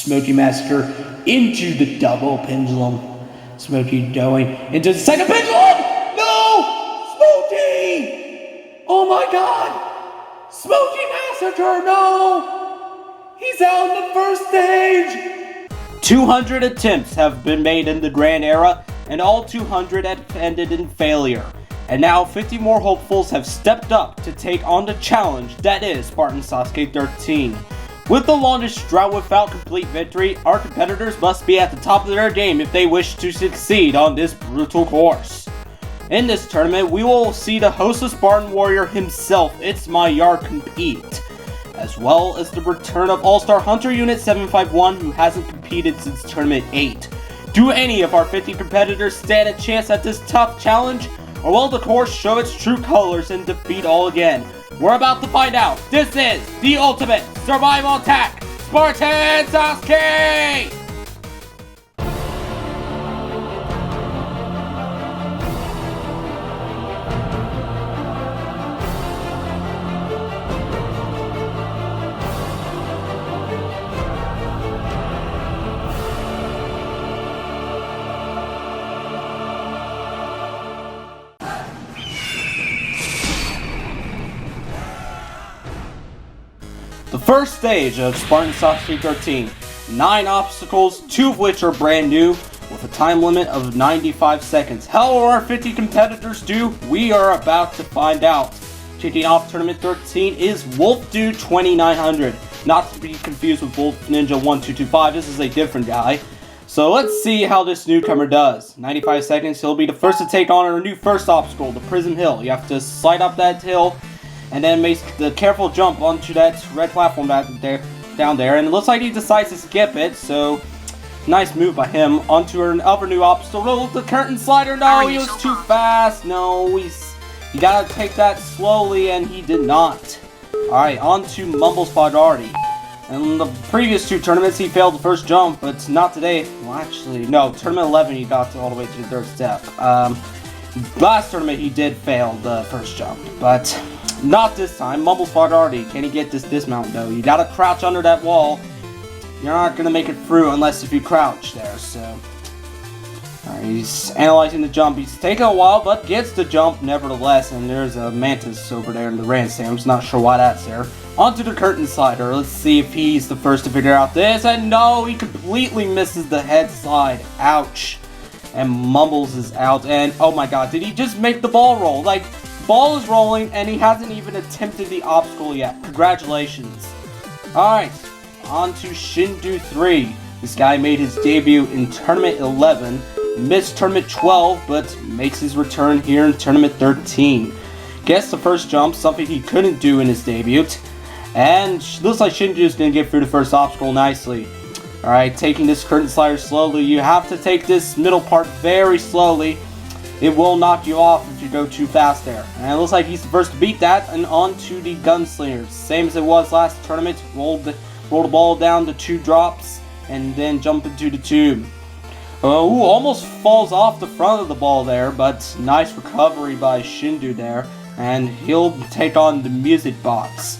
Smokey Massacre into the double pendulum. Smokey going into the second pendulum! No! Smokey! Oh my god! Smokey Massacre, no! He's out in the first stage! 200 attempts have been made in the Grand Era, and all 200 have ended in failure. And now 50 more hopefuls have stepped up to take on the challenge that is Spartan Sasuke 13. With the longest drought without complete victory, our competitors must be at the top of their game if they wish to succeed on this brutal course. In this tournament, we will see the host of Spartan Warrior himself, ITSMYYARD, compete, as well as the return of All Star HunterUnit751, who hasn't competed since Tournament 8. Do any of our 50 competitors stand a chance at this tough challenge? Or will the course show its true colors and defeat all again? We're about to find out. This is the ultimate survival attack, Spartan Sasuke! The first stage of Spartan Sasuke 13, 9 obstacles, 2 of which are brand new, with a time limit of 95 seconds. How will our 50 competitors do? We are about to find out. Kicking off Tournament 13 is Wolf Dude 2900, not to be confused with Wolf Ninja 1225, this is a different guy. So let's see how this newcomer does. 95 seconds, he'll be the first to take on our new first obstacle, the Prism Hill. You have to slide up that hill, and then make the careful jump onto that red platform down there, and it looks like he decides to skip it, so nice move by him. Onto another new obstacle, the curtain slider. No, he was too fast. No, you gotta take that slowly, and he did not. Alright, on to Mumble's Priority. In the previous 2 tournaments, he failed the first jump, but not today. Well, actually, no, Tournament 11, he got all the way to the 3rd step. Last tournament, he did fail the first jump, but not this time. Mumble's Priority. Can he get this dismount though? You gotta crouch under that wall. You're not gonna make it through unless if you crouch there, so. Alright, he's analyzing the jump. He's taking a while, but gets the jump nevertheless. And there's a mantis over there in the grandstand. I'm just not sure why that's there. Onto the curtain slider. Let's see if he's the first to figure out this. And no, he completely misses the head slide. Ouch. And Mumbles is out. And oh my god, did he just make the ball roll? Like, ball is rolling, and he hasn't even attempted the obstacle yet. Congratulations. Alright, on to Shindu 3. This guy made his debut in Tournament 11, missed Tournament 12, but makes his return here in Tournament 13. Gets the first jump, something he couldn't do in his debut. And looks like Shinju's going to get through the first obstacle nicely. Alright, taking this curtain slider slowly. You have to take this middle part very slowly. It will knock you off if you go too fast there. And it looks like he's the first to beat that, and on to the gunslingers. Same as it was last tournament. Roll the ball down to 2 drops, and then jump into the tube. Oh, almost falls off the front of the ball there, but nice recovery by Shindu there. And he'll take on the music box.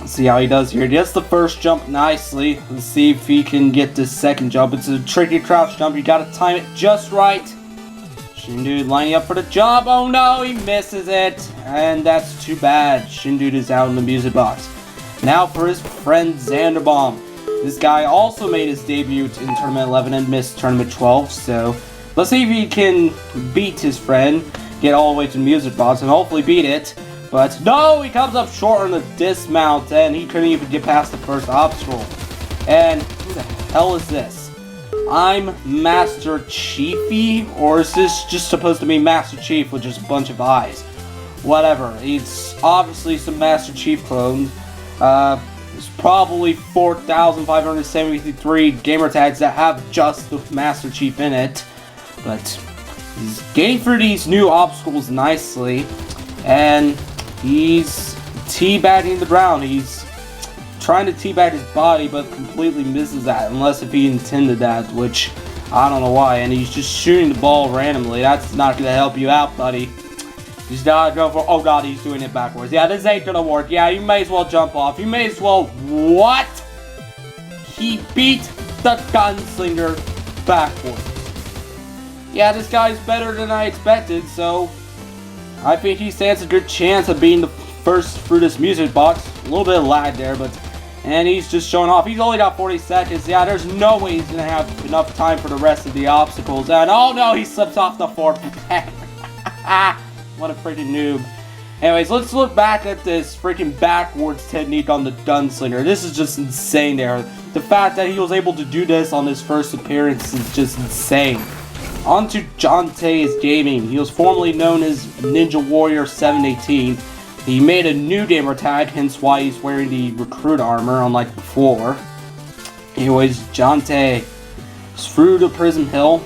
Let's see how he does here. He gets the first jump nicely. Let's see if he can get the second jump. It's a tricky crouch jump. You gotta time it just right. Shindu lining up for the job. Oh no, he misses it. And that's too bad. Shindu is out in the music box. Now for his friend Xanderbomb. This guy also made his debut in Tournament 11 and missed Tournament 12. So let's see if he can beat his friend, get all the way to the music box, and hopefully beat it. But no, he comes up short on the dismount, and he couldn't even get past the first obstacle. And who the hell is this? I'm Master Chiefy? Or is this just supposed to be Master Chief with just a bunch of eyes? Whatever. It's obviously some Master Chief clone. There's probably 4,573 gamer tags that have just the Master Chief in it. But he's getting through these new obstacles nicely. And he's teabagging the ground. He's trying to teabag his body, but completely misses that, unless if he intended that, which I don't know why. And he's just shooting the ball randomly. That's not gonna help you out, buddy. He's gotta go for, oh god, he's doing it backwards. Yeah, this ain't gonna work. Yeah, you may as well jump off. You may as well, what? he beat the Gunslinger backwards. Yeah, this guy's better than I expected, so I think he stands a good chance of being the first through this music box. A little bit of lag there, and he's just showing off. He's only got 40 seconds. Yeah, there's no way he's gonna have enough time for the rest of the obstacles. And oh no, he slips off the fourth peg. What a freaking noob. Anyways, let's look back at this freaking backwards technique on the Gunslinger. This is just insane there. The fact that he was able to do this on his first appearance is just insane. On to Jonte's gaming. He was formerly known as Ninja Warrior 718. He made a new gamer tag, hence why he's wearing the recruit armor unlike before. Anyways, Jonte is through the Prism Hill.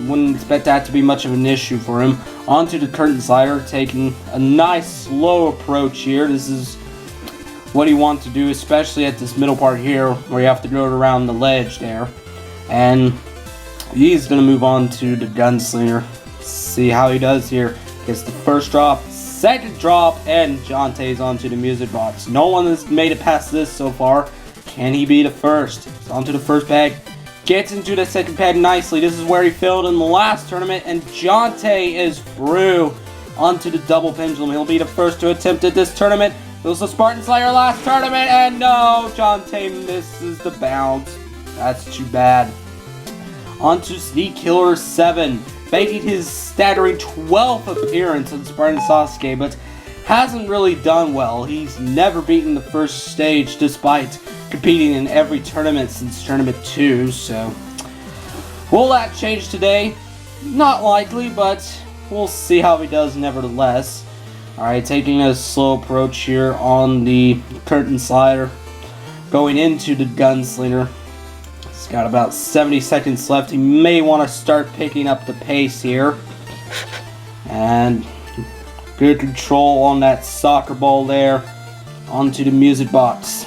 Wouldn't expect that to be much of an issue for him. Onto the curtain slider, taking a nice slow approach here. This is what he wants to do, especially at this middle part here where you have to go around the ledge there. And he's going to move on to the Gunslinger. See how he does here. Gets the first drop, second drop, and Jonte's onto the music box. No one has made it past this so far. Can he be the first? He's onto the first bag. Gets into the second pad nicely. This is where he failed in the last tournament, and Jonte is through onto the double pendulum. He'll be the first to attempt at this tournament. It was the Spartan Slayer last tournament, and no, Jonte misses the bounce. That's too bad. Onto Sneak Killer 7, making his staggering 12th appearance in Spartan Sasuke, but hasn't really done well. He's never beaten the first stage despite competing in every tournament since Tournament 2, so will that change today? Not likely, but we'll see how he does nevertheless. Alright, taking a slow approach here on the curtain slider, going into the Gunslinger. He's got about 70 seconds left. He may want to start picking up the pace here. And good control on that soccer ball there. Onto the music box.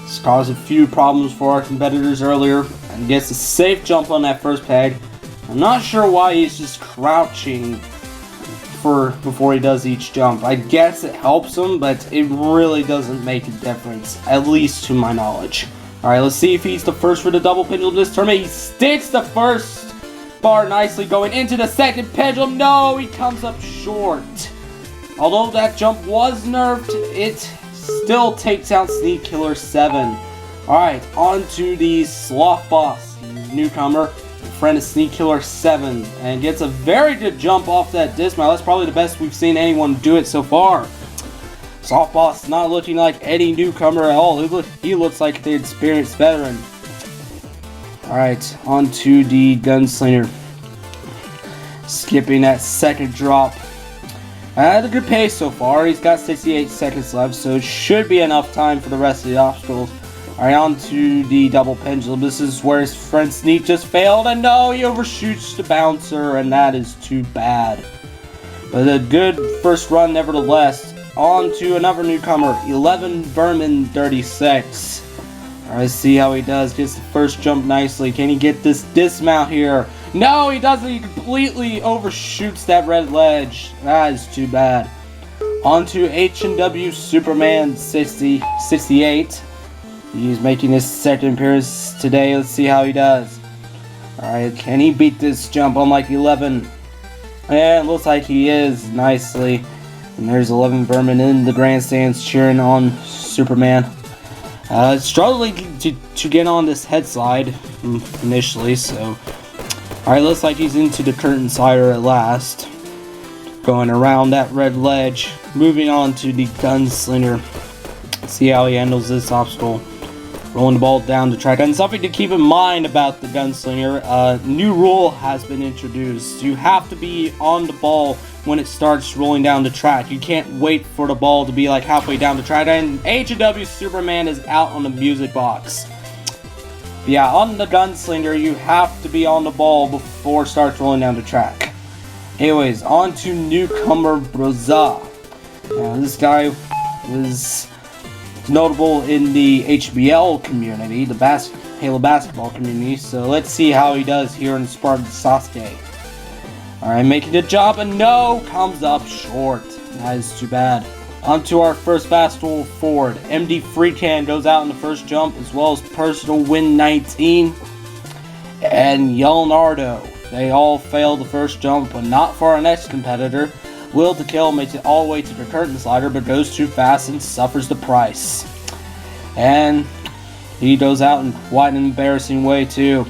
It's caused a few problems for our competitors earlier, and gets a safe jump on that first peg. I'm not sure why he's just crouching before he does each jump. I guess it helps him, but it really doesn't make a difference, at least to my knowledge. Alright, let's see if he's the first for the double pendulum this tournament. He sticks the first bar nicely, going into the second pendulum. No, he comes up short. Although that jump was nerfed, it still takes out Sneak Killer 7. Alright, on to the Sloth Boss. He's a newcomer, friend of Sneak Killer 7, and gets a very good jump off that dismount. That's probably the best we've seen anyone do it so far. Sloth Boss not looking like any newcomer at all. He looks like the experienced veteran. Alright, on to the Gunslinger. Skipping that second drop. At a good pace so far. He's got 68 seconds left, so it should be enough time for the rest of the obstacles. Alright, on to the double pendulum. This is where his friend Sneak just failed, and no, he overshoots the bouncer, and that is too bad. But a good first run nevertheless. On to another newcomer, 11 Vermin 36. Alright, see how he does. Gets the first jump nicely. Can he get this dismount here? No, he doesn't. He completely overshoots that red ledge. That is too bad. On to H&W Superman 68. He's making his second appearance today. Let's see how he does. Alright, can he beat this jump on like 11? And it looks like he is nicely. And there's 11 Vermin in the grandstands cheering on Superman. Struggling to get on this head slide initially, so alright, looks like he's into the curtain slider at last. Going around that red ledge. Moving on to the Gunslinger. See how he handles this obstacle. Rolling the ball down the track. And something to keep in mind about the Gunslinger. A new rule has been introduced. You have to be on the ball when it starts rolling down the track. You can't wait for the ball to be like halfway down the track. And H&W Superman is out on the music box. Yeah, on the Gunslinger, you have to be on the ball before it starts rolling down the track. Anyways, on to newcomer Broza. Now, this guy was notable in the HBL community, the Halo basketball community, so let's see how he does here in Spartan Sasuke. Alright, making a jump, and no, comes up short. That is too bad. Onto our first fastball forward. MD Freecan goes out in the first jump, as well as Personal Win 19 and Leonardo. They all failed the first jump, but not for our next competitor. Will to Kill makes it all the way to the curtain slider, but goes too fast and suffers the price. And he goes out in quite an embarrassing way too.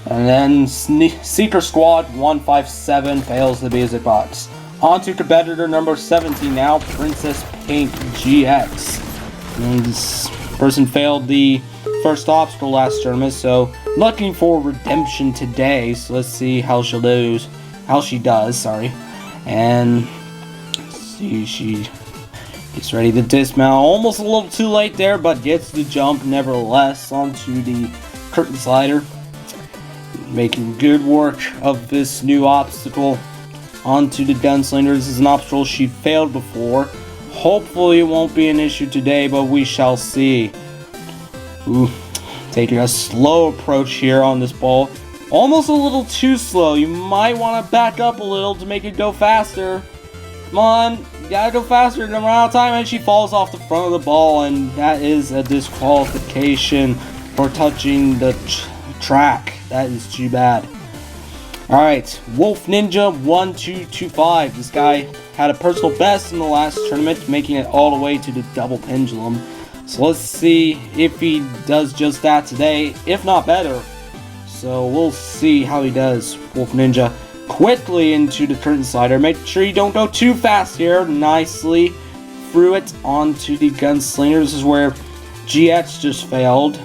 And then Seeker Squad 157 fails the music box. On to competitor number 17 now, Princess Pink GX. And this person failed the first obstacle last tournament, so looking for redemption today. So let's see how she does. And let's see, she gets ready to dismount. Almost a little too late there, but gets the jump nevertheless onto the curtain slider. Making good work of this new obstacle. Onto the Gunslinger. This is an obstacle she failed before. Hopefully it won't be an issue today, but we shall see. Ooh, taking a slow approach here on this ball. Almost a little too slow. You might want to back up a little to make it go faster. Come on, you gotta go faster. Run out of time, and she falls off the front of the ball, and that is a disqualification for touching the track. That is too bad. Alright, Wolf Ninja 1225. This guy had a personal best in the last tournament, making it all the way to the double pendulum. So let's see if he does just that today, if not better. So we'll see how he does. Wolf Ninja quickly into the curtain slider. Make sure you don't go too fast here. Nicely threw it onto the Gunslinger. This is where GX just failed.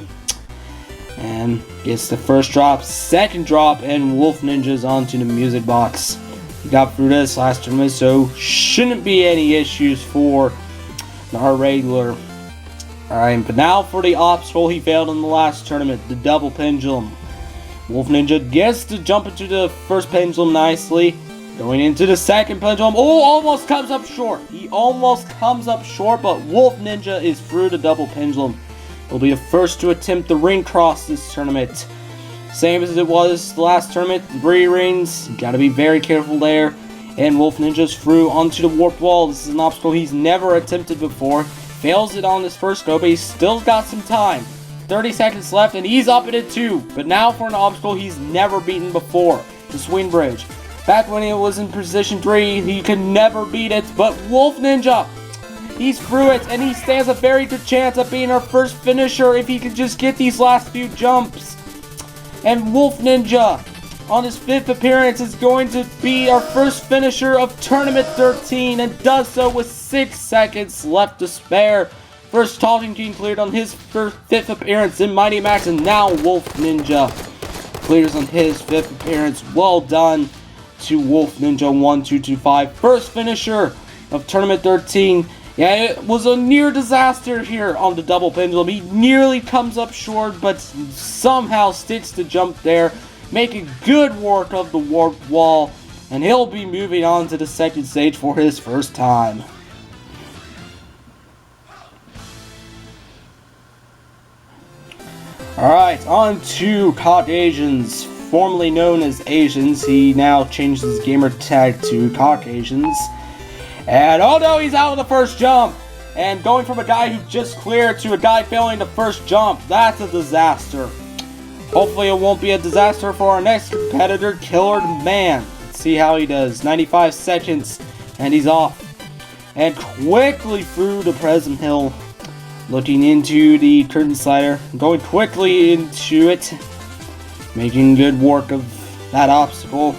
And gets the first drop, second drop, and Wolf Ninja's onto the music box. He got through this last tournament, so shouldn't be any issues for our regular. Alright, but now for the obstacle he failed in the last tournament, the double pendulum. Wolf Ninja gets to jump into the first pendulum nicely. Going into the second pendulum. Oh, almost comes up short. He almost comes up short, but Wolf Ninja is through the double pendulum. Will be the first to attempt the ring cross this tournament. Same as it was the last tournament, 3 rings. Gotta be very careful there. And Wolf Ninja's through onto the warp wall. This is an obstacle he's never attempted before. Fails it on his first go, but he's still got some time. 30 seconds left, and he's up at it too. But now for an obstacle he's never beaten before, the swing bridge. Back when he was in position 3, he could never beat it, but Wolf Ninja, he's through it, and he stands a very good chance of being our first finisher if he can just get these last few jumps. And Wolf Ninja, on his 5th appearance, is going to be our first finisher of Tournament 13, and does so with 6 seconds left to spare. First Talking King cleared on his 5th appearance in Mighty Max, and now Wolf Ninja clears on his 5th appearance. Well done to Wolf Ninja 1225, first finisher of Tournament 13. Yeah, it was a near disaster here on the double pendulum. He nearly comes up short, but somehow sticks the jump there, making good work of the warp wall, and he'll be moving on to the second stage for his first time. Alright, on to Caucasians, formerly known as Asians. He now changed his gamer tag to Caucasians. And oh no, he's out of the first jump! And going from a guy who just cleared to a guy failing the first jump, that's a disaster. Hopefully it won't be a disaster for our next competitor, Killer Man. Let's see how he does. 95 seconds, and he's off. And quickly through the Present Hill. Looking into the curtain slider, going quickly into it. Making good work of that obstacle.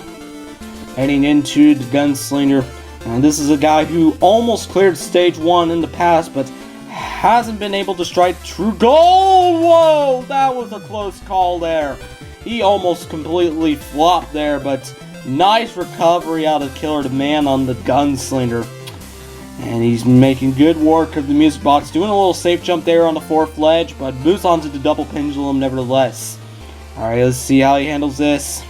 Heading into the Gunslinger. And this is a guy who almost cleared stage 1 in the past, but hasn't been able to strike true goal. Whoa, that was a close call there. He almost completely flopped there, but nice recovery out of Killer Man on the Gunslinger. And he's making good work of the music box, doing a little safe jump there on the 4th ledge, but moves on to the double pendulum nevertheless. Alright, let's see how he handles this.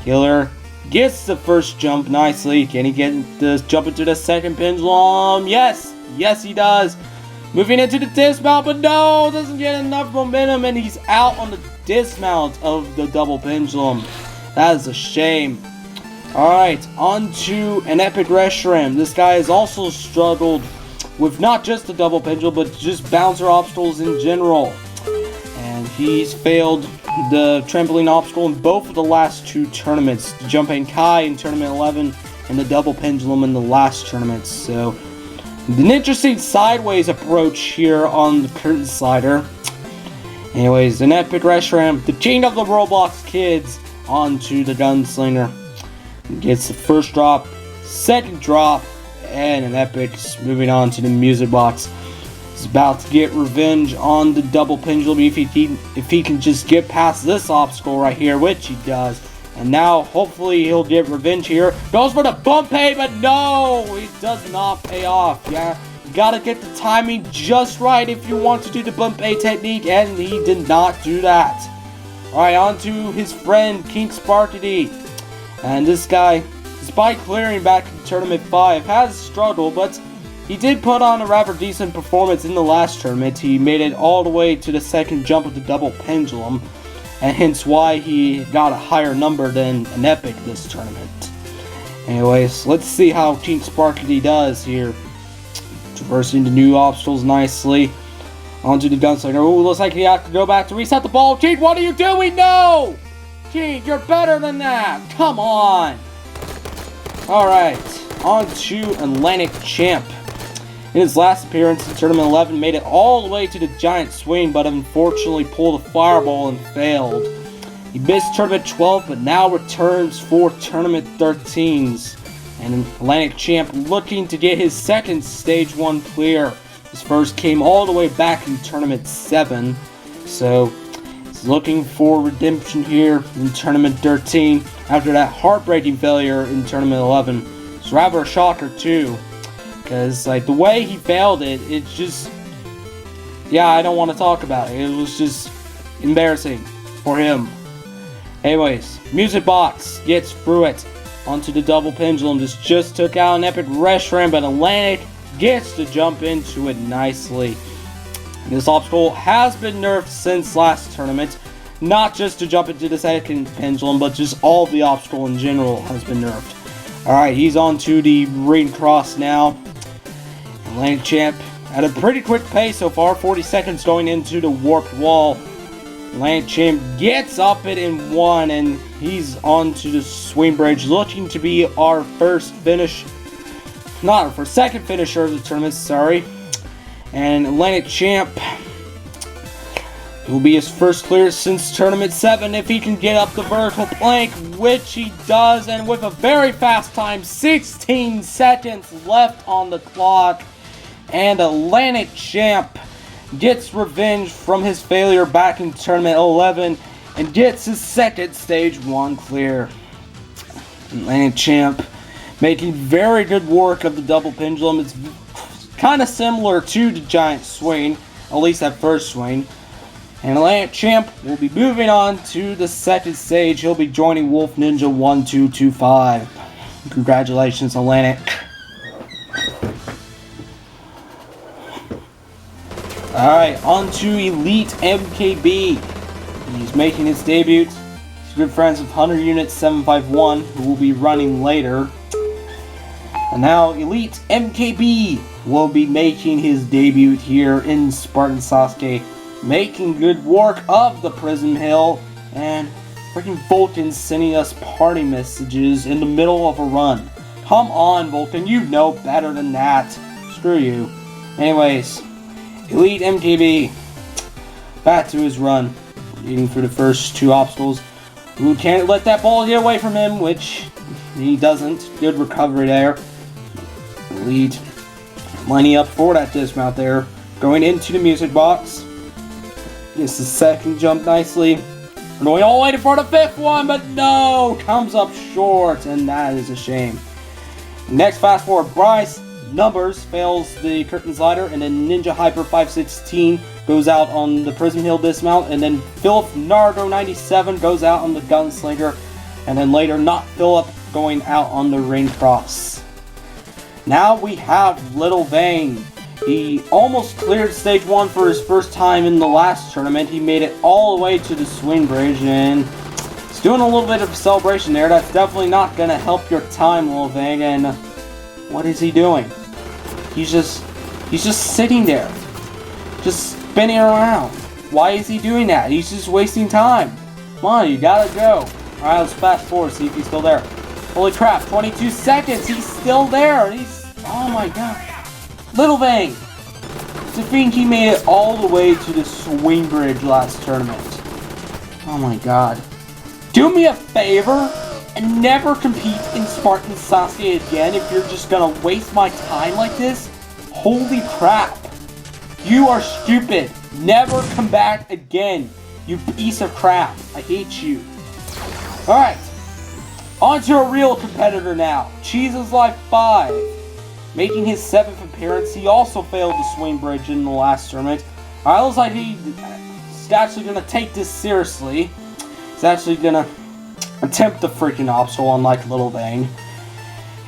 Killer gets the first jump nicely. Can he get the jump into the second pendulum? Yes! Yes, he does. Moving into the dismount, but no! Doesn't get enough momentum, and he's out on the dismount of the double pendulum. That is a shame. Alright, on to an epic Reshiram. This guy has also struggled with not just the double pendulum, but just bouncer obstacles in general. And he's failed the trampoline obstacle in both of the last 2 tournaments. The Jumping Kai in Tournament 11 and the double pendulum in the last tournament. So, an interesting sideways approach here on the curtain slider. Anyways, an epic Reshiram, the king of the Roblox kids, onto the gunslinger. Gets the first drop, second drop, and an epic. Moving on to the music box. He's about to get revenge on the double pendulum if he can just get past this obstacle right here, which he does. And now, hopefully, he'll get revenge here. Goes for the bump pay, but no! It does not pay off. Yeah, you gotta get the timing just right if you want to do the bump pay technique, and he did not do that. Alright, on to his friend, King Sparkity. And this guy, despite clearing back in Tournament 5, has struggled, but he did put on a rather decent performance in the last tournament. He made it all the way to the second jump of the double pendulum, and hence why he got a higher number than an epic this tournament. Anyways, let's see how King Sparkity does here. Traversing the new obstacles nicely. Onto the gunslinger. Oh, looks like he has to go back to reset the ball. King, what are you doing? No! King, you're better than that. Come on. Alright, on to Atlantic Champ. In his last appearance in Tournament 11, made it all the way to the giant swing, but unfortunately pulled a fireball and failed. He missed Tournament 12, but now returns for Tournament 13s. And Atlantic Champ looking to get his second Stage 1 clear. His first came all the way back in Tournament 7, so he's looking for redemption here in Tournament 13 after that heartbreaking failure in Tournament 11. It's rather a shocker too, because like the way he failed it's just, yeah, I don't want to talk about it. It was just embarrassing for him. Anyways, music box gets through it onto the double pendulum. This just took out an epic Reshiram, but Atlantic gets to jump into it nicely. This obstacle has been nerfed since last tournament, not just to jump into the second pendulum, but just all the obstacle in general has been nerfed. Alright, he's on to the ring cross now. Atlantic Champ at a pretty quick pace so far, 40 seconds going into the warped wall. Atlantic Champ gets up it in 1, and he's on to the swing bridge, looking to be our first finish. Not for second finisher of the tournament, sorry. And Atlantic Champ, it will be his first clear since Tournament 7 if he can get up the vertical plank, which he does, and with a very fast time, 16 seconds left on the clock. And Atlantic Champ gets revenge from his failure back in Tournament 11 and gets his second Stage 1 clear. Atlantic Champ making very good work of the double pendulum. It's kind of similar to the giant swing, at least that first swing. And Atlantic Champ will be moving on to the second stage. He'll be joining Wolf Ninja 1225. Congratulations, Atlantic. Alright, on to Elite MKB. He's making his debut. He's good friends with HunterUnit751, who will be running later. And now Elite MKB will be making his debut here in Spartan Sasuke, making good work of the Prism Hill, and freaking Vulcan sending us party messages in the middle of a run. Come on, Vulcan, you know better than that. Screw you. Anyways, Elite MKB, back to his run, leading through the first 2 obstacles. Who can't let that ball get away from him, which he doesn't. Good recovery there. Lead lining up for that dismount there. Going into the music box. Gets the second jump nicely. Going all the way to for the 5th one, but no! Comes up short, and that is a shame. Next, fast forward, Bryce Numbers fails the curtain slider, and then Ninja Hyper 516 goes out on the Prism Hill dismount, and then Philip Nardo 97 goes out on the Gunslinger, and then later Not Philip going out on the Ring Cross. Now we have Little Vane. He almost cleared Stage 1 for his first time in the last tournament. He made it all the way to the swing bridge, and his doing a little bit of celebration there. That's definitely not gonna help your time, little thing. And what is he doing? He's just sitting there, just spinning around. Why is he doing that? He's just wasting time. Come on, you gotta go. Alright, let's fast forward, see if he's still there. Holy crap, 22 seconds, he's still there. Oh my god. Little Bang. To think he made it all the way to the swing bridge last tournament. Oh my god. Do me a favor and never compete in Spartan Sasuke again if you're just gonna waste my time like this. Holy crap. You are stupid. Never come back again, you piece of crap. I hate you. Alright. On to a real competitor now. Cheese's Life 5. Making his 7th appearance. He also failed the swing bridge in the last tournament. Alright, looks like he's actually going to take this seriously. He's actually going to attempt the freaking obstacle, unlike Little Bang.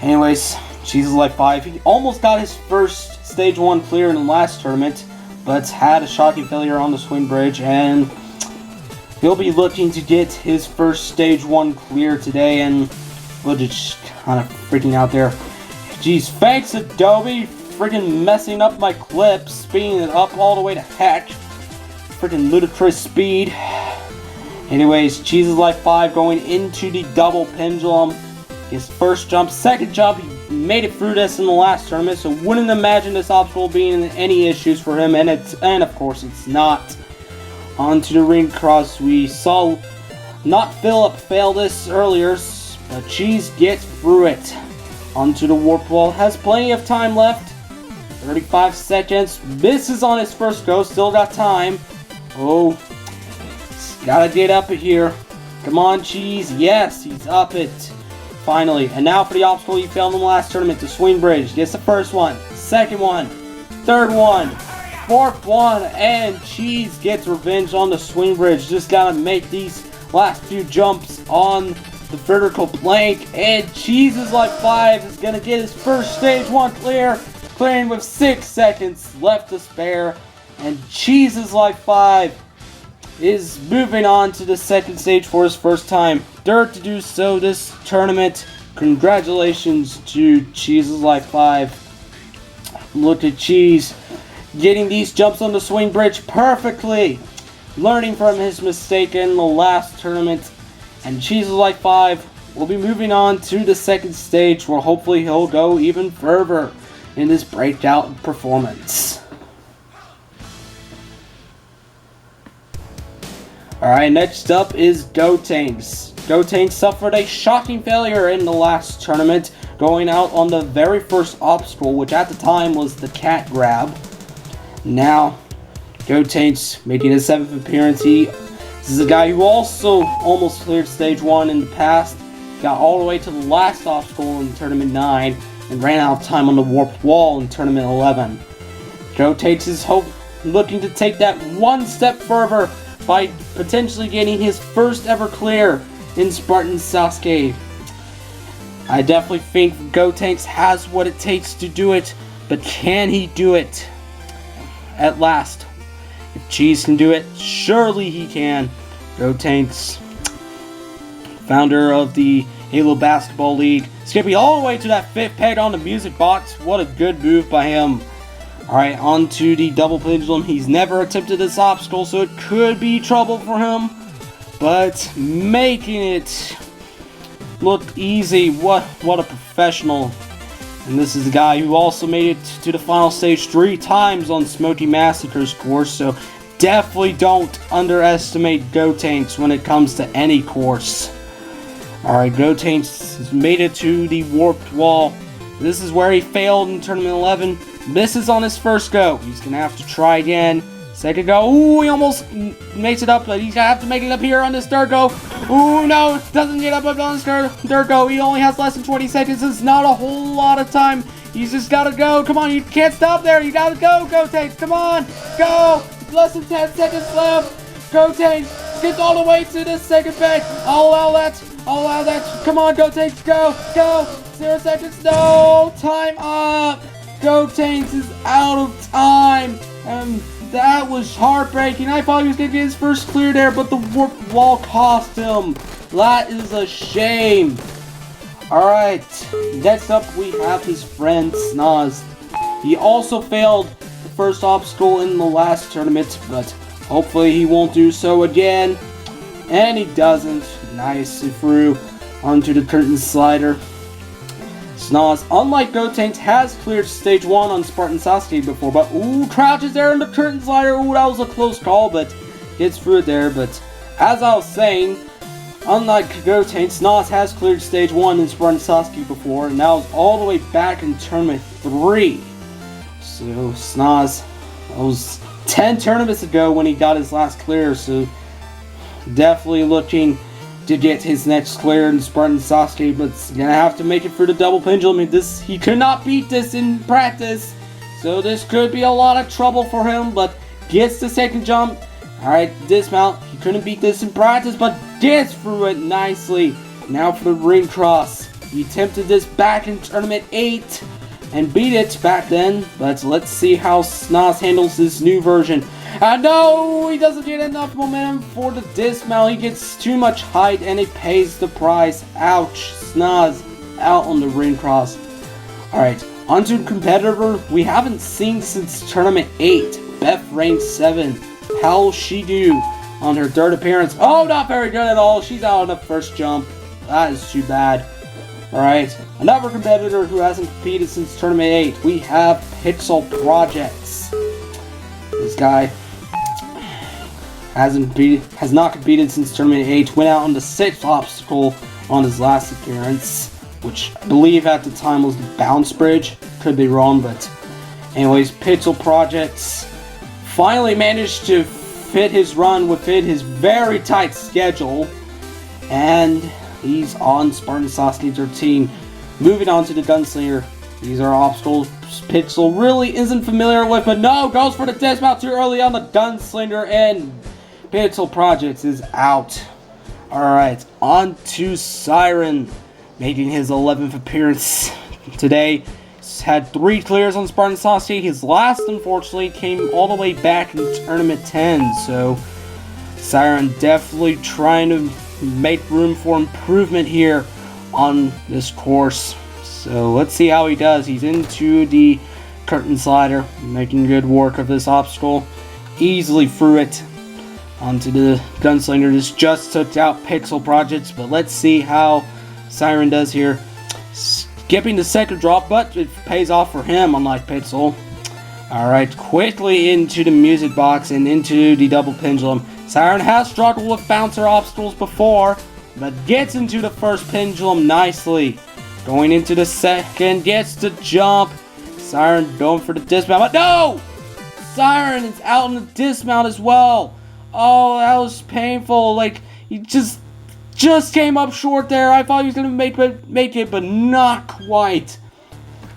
Anyways, Cheese's Life 5. He almost got his first Stage 1 clear in the last tournament, but had a shocking failure on the swing bridge, and he'll be looking to get his first Stage 1 clear today, and we'll just kind of freaking out there. Jeez, thanks Adobe, freaking messing up my clip, speeding it up all the way to heck. Freaking ludicrous speed. Anyways, Cheese's Life 5 going into the double pendulum. His first jump, second jump, he made it through this in the last tournament, so wouldn't imagine this obstacle being any issues for him, and of course it's not. Onto the ring cross, we saw not Philip fail this earlier, but Cheese gets through it. Onto the warp wall, has plenty of time left. 35 seconds, misses on his first go, still got time. Oh, gotta get up here. Come on, Cheese, yes, he's up it. Finally, and now for the obstacle he failed in the last tournament, the swing bridge. Gets the first one, second one, third one, fourth one, and Cheese gets revenge on the swing bridge. Just gotta make these last few jumps on the vertical plank, and Cheese's Life 5 is gonna get his first Stage 1 clear, clearing with 6 seconds left to spare, and Cheese's Life 5 is moving on to the second stage for his first time. Dirt to do so this tournament. Congratulations to Cheese's Life 5. Look at Cheese getting these jumps on the swing bridge perfectly, learning from his mistake in the last tournament, and Cheese's Life 5 will be moving on to the second stage where hopefully he'll go even further in his breakout performance. Alright, next up is Gotenks. Gotenks suffered a shocking failure in the last tournament, going out on the very first obstacle, which at the time was the cat grab. Now, Gotenks making his 7th appearance. This is a guy who also almost cleared Stage 1 in the past, got all the way to the last obstacle in Tournament 9, and ran out of time on the warped wall in Tournament 11. Gotenks is looking to take that one step further by potentially getting his first ever clear in Spartan Sasuke. I definitely think Gotenks has what it takes to do it, but can he do it at last? If Cheese can do it, surely he can. Gotenks, founder of the Halo Basketball League, skipping all the way to that 5th peg on the music box. What a good move by him. Alright, on to the double pendulum. He's never attempted this obstacle, so it could be trouble for him. But making it look easy. What a professional. And this is a guy who also made it to the final stage 3 times on Smoky Massacre's course, so definitely don't underestimate Gotenks when it comes to any course. Alright, Gotenks has made it to the warped wall. This is where he failed in Tournament 11. Misses on his first go. He's going to have to try again. Second go. Ooh, he almost makes it up, but he's going to have to make it up here on this third go. Ooh, no, doesn't get up on his third go. He only has less than 20 seconds. It's not a whole lot of time. He's just got to go. Come on, you can't stop there. You got to go, Gotenks. Come on, go. Less than 10 seconds left. Gotenks gets all the way to the second peg. I'll allow that. I'll allow that. Come on, Gotenks. Go, go. 0 seconds. No, time up. Gotenks is out of time, and that was heartbreaking. I thought he was going to get his first clear there, but the warp wall cost him. That is a shame. Alright, next up we have his friend Snaz. He also failed the first obstacle in the last tournament, but hopefully he won't do so again. And he doesn't. Nice, he threw onto the curtain slider. Snaz, unlike Gotenks, has cleared stage 1 on Spartan Sasuke before, but ooh, crouches there in the curtain slider. Ooh, that was a close call, but gets through it there. But as I was saying, unlike Gotenks, Snaz has cleared stage 1 in Spartan Sasuke before, and now is all the way back in tournament 3. So Snaz, that was 10 tournaments ago when he got his last clear, so definitely looking to get his next clear in Spartan Sasuke, but he's gonna have to make it through the double pendulum. He could not beat this in practice, so this could be a lot of trouble for him, but gets the second jump. Alright, dismount. He couldn't beat this in practice, but gets through it nicely. Now for the ring cross. He attempted this back in tournament 8 and beat it back then, but let's see how Snaz handles this new version. No, he doesn't get enough momentum for the dismount. He gets too much height and it pays the price. Ouch. Snaz out on the ring cross. Alright, onto the competitor we haven't seen since tournament 8. Beth rank 7. How'll she do on her third appearance? Oh, not very good at all. She's out on the first jump. That is too bad. Alright, another competitor who hasn't competed since tournament 8. We have Pixel Projects. This guy has not competed since tournament 8. Went out on the 6th obstacle on his last appearance, which I believe at the time was the bounce bridge. Could be wrong, but anyways, Pixel Projects finally managed to fit his run within his very tight schedule, and he's on Spartan Sasuke 13. Moving on to the Gunslinger. These are obstacles Pixel really isn't familiar with, but no, goes for the dismount too early on the Gunslinger, and Pixel Projects is out. Alright, on to Siren, making his 11th appearance today. He's had 3 clears on Spartan Sasuke. His last, unfortunately, came all the way back in tournament 10, so Siren definitely trying to make room for improvement here on this course. So let's see how he does. He's into the curtain slider, making good work of this obstacle. Easily through it onto the Gunslinger. This just took out Pixel Projects, but let's see how Siren does here. Skipping the second drop, but it pays off for him, unlike Pixel. Alright, quickly into the music box and into the double pendulum. Siren has struggled with bouncer obstacles before, but gets into the first pendulum nicely. Going into the second, gets the jump. Siren going for the dismount, but no! Siren is out on the dismount as well. Oh, that was painful. Like, he just came up short there. I thought he was going to make it, but not quite.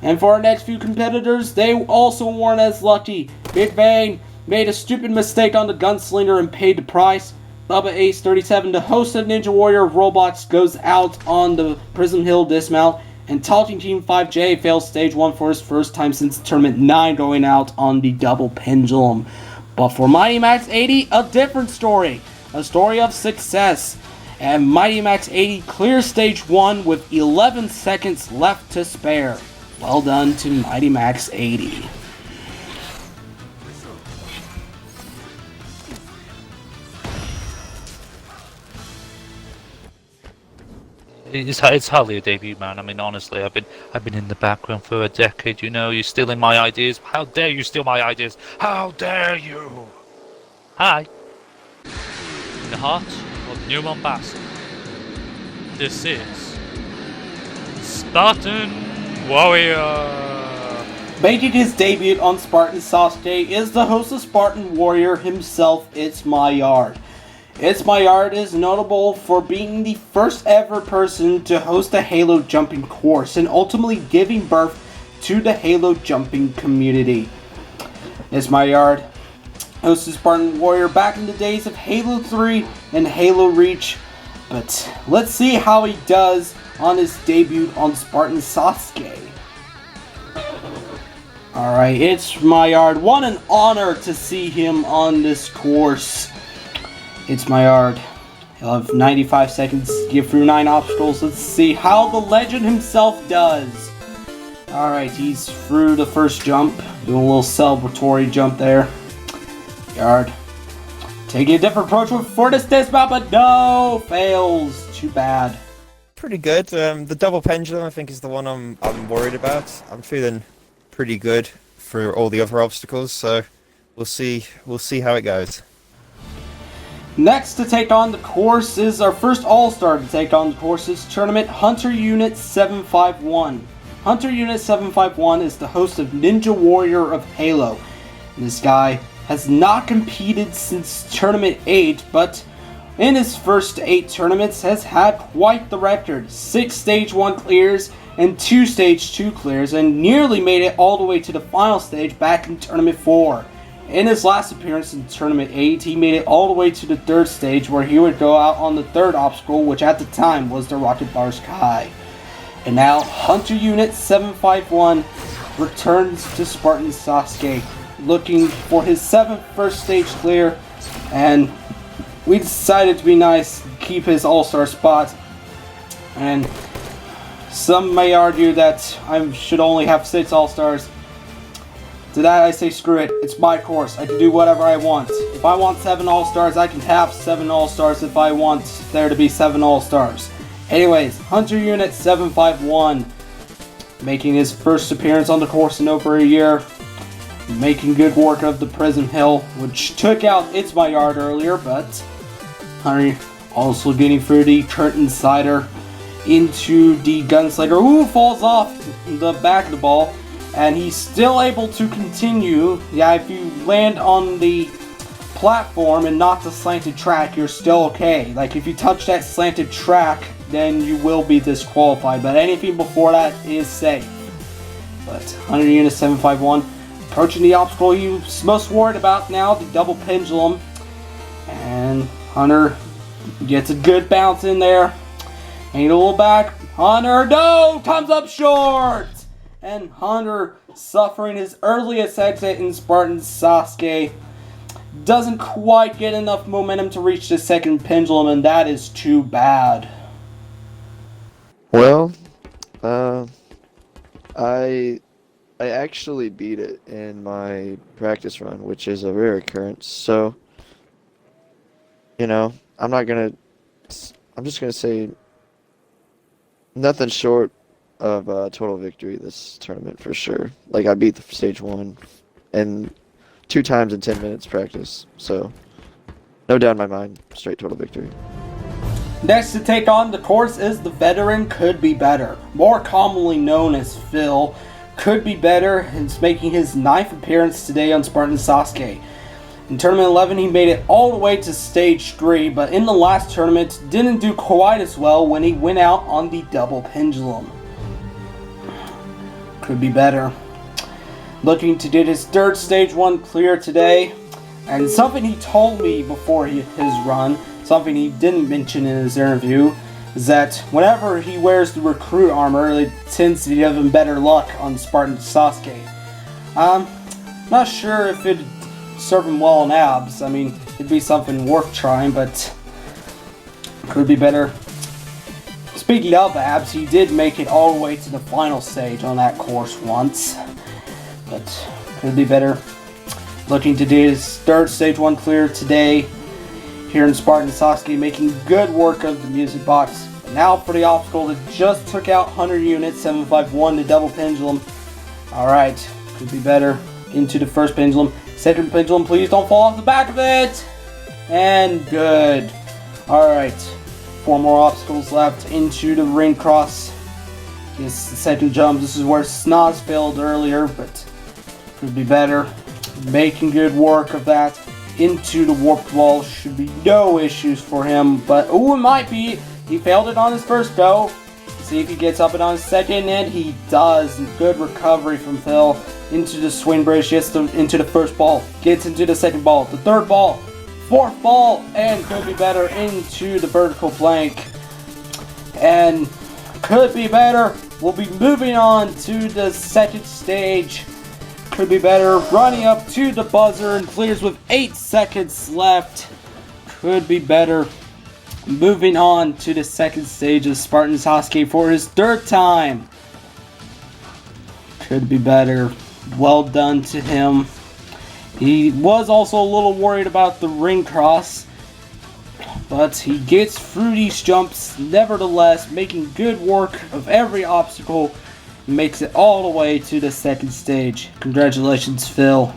And for our next few competitors, they also weren't as lucky. Big Bang made a stupid mistake on the Gunslinger and paid the price. Bubba Ace 37, the host of Ninja Warrior of Roblox, goes out on the Prism Hill dismount. And Talking Team 5J fails stage 1 for his first time since tournament 9, going out on the double pendulum. But for Mighty Max 80, a different story. A story of success. And Mighty Max 80 clears stage 1 with 11 seconds left to spare. Well done to Mighty Max 80. It's hardly a debut, man. I mean, honestly, I've been in the background for a decade. You know, you're stealing my ideas. How dare you steal my ideas? How dare you? Hi. In the heart of New Mombasa, this is Spartan Warrior. Making his debut on Spartan Sasuke is the host of Spartan Warrior himself, ITSMYYARD. ITSMYYARD is notable for being the first ever person to host a Halo jumping course and ultimately giving birth to the Halo jumping community. ITSMYYARD hosted Spartan Warrior back in the days of Halo 3 and Halo Reach, but let's see how he does on his debut on Spartan Sasuke. Alright, ITSMYYARD, what an honor to see him on this course. ITSMYYARD He'll have 95 seconds to get through 9 obstacles. Let's see how the legend himself does. Alright, he's through the first jump. Doing a little celebratory jump there. Yard. Taking a different approach for this dismount, but no! Fails. Too bad. Pretty good. The double pendulum, I think, is the one I'm worried about. I'm feeling pretty good for all the other obstacles, so we'll see how it goes. Next to take on the course is our first All-Star to take on the course's tournament, HunterUnit751. HunterUnit751 is the host of Ninja Warrior of Halo. This guy has not competed since Tournament 8, but in his first 8 tournaments has had quite the record. 6 Stage 1 clears and 2 Stage 2 clears, and nearly made it all the way to the final stage back in Tournament 4. In his last appearance in Tournament 8, he made it all the way to the 3rd stage, where he would go out on the 3rd obstacle, which at the time was the Rocket Bar Sky. And now, HunterUnit751 returns to Spartan Sasuke, looking for his 7th first stage clear, and we decided to be nice, keep his All-Star spot, and some may argue that I should only have 6 All-Stars. To that I say screw it, it's my course, I can do whatever I want. If I want 7 All-Stars, I can have 7 All-Stars if I want there to be 7 All-Stars. Anyways, HunterUnit751, making his first appearance on the course in over a year, making good work of the Prism Hill, which took out ITSMYYARD earlier, but Hunter also getting through the Curtain Slider into the Gunslinger, who falls off the back of the ball. And he's still able to continue. Yeah, if you land on the platform and not the slanted track, you're still okay. Like, if you touch that slanted track, then you will be disqualified. But anything before that is safe. But HunterUnit751 approaching the obstacle he's most worried about now, the double pendulum. And Hunter gets a good bounce in there. Ain't a little back. Hunter, no! Comes up short! And Hunter, suffering his earliest exit in Spartan Sasuke, doesn't quite get enough momentum to reach the 2nd pendulum, and that is too bad. Well, I actually beat it in my practice run, which is a rare occurrence. So, you know, I'm just gonna say nothing short of total victory this tournament for sure. Like, I beat the stage 1 and 2 times in 10 minutes practice, so no doubt in my mind, straight total victory. Next to take on the course is the veteran Could Be Better, more commonly known as Phil. Could Be Better is making his 9th appearance today on Spartan Sasuke. In Tournament 11, he made it all the way to Stage 3, but in the last tournament, didn't do quite as well when he went out on the double pendulum. Could Be Better looking to get his 3rd Stage 1 clear today, and something he told me before his run, something he didn't mention in his interview, is that whenever he wears the recruit armor, it tends to give him better luck on Spartan Sasuke. Not sure if it'd serve him well in abs. I mean, it'd be something worth trying, but Could Be Better. Speaking of abs, he did make it all the way to the final stage on that course once, but Could Be Better looking to do his 3rd Stage 1 clear today here in Spartan Sasuke, making good work of the music box. But now for the obstacle that just took out HunterUnit751, the double pendulum. Alright, Could Be Better into the 1st pendulum. 2nd pendulum, please don't fall off the back of it! And good. Alright. 4 more obstacles left into the ring cross. This the 2nd jump. This is where Snoz failed earlier, but Could Be Better. Making good work of that. Into the warped wall. Should be no issues for him, but oh, it might be. He failed it on his first go. See if he gets up it on his 2nd, and he does. Good recovery from Phil. Into the swing bridge, gets into the 1st ball. Gets into the 2nd ball. The 3rd ball. 4th ball, and Could Be Better into the vertical plank. And Could Be Better will be moving on to the 2nd stage. Could Be Better running up to the buzzer and clears with 8 seconds left. Could Be Better moving on to the second stage of Spartan Sasuke for his third time. Could be better. Well done to him. He was also a little worried about the ring cross, but he gets through these jumps nevertheless, making good work of every obstacle, and makes it all the way to the second stage. Congratulations, Phil.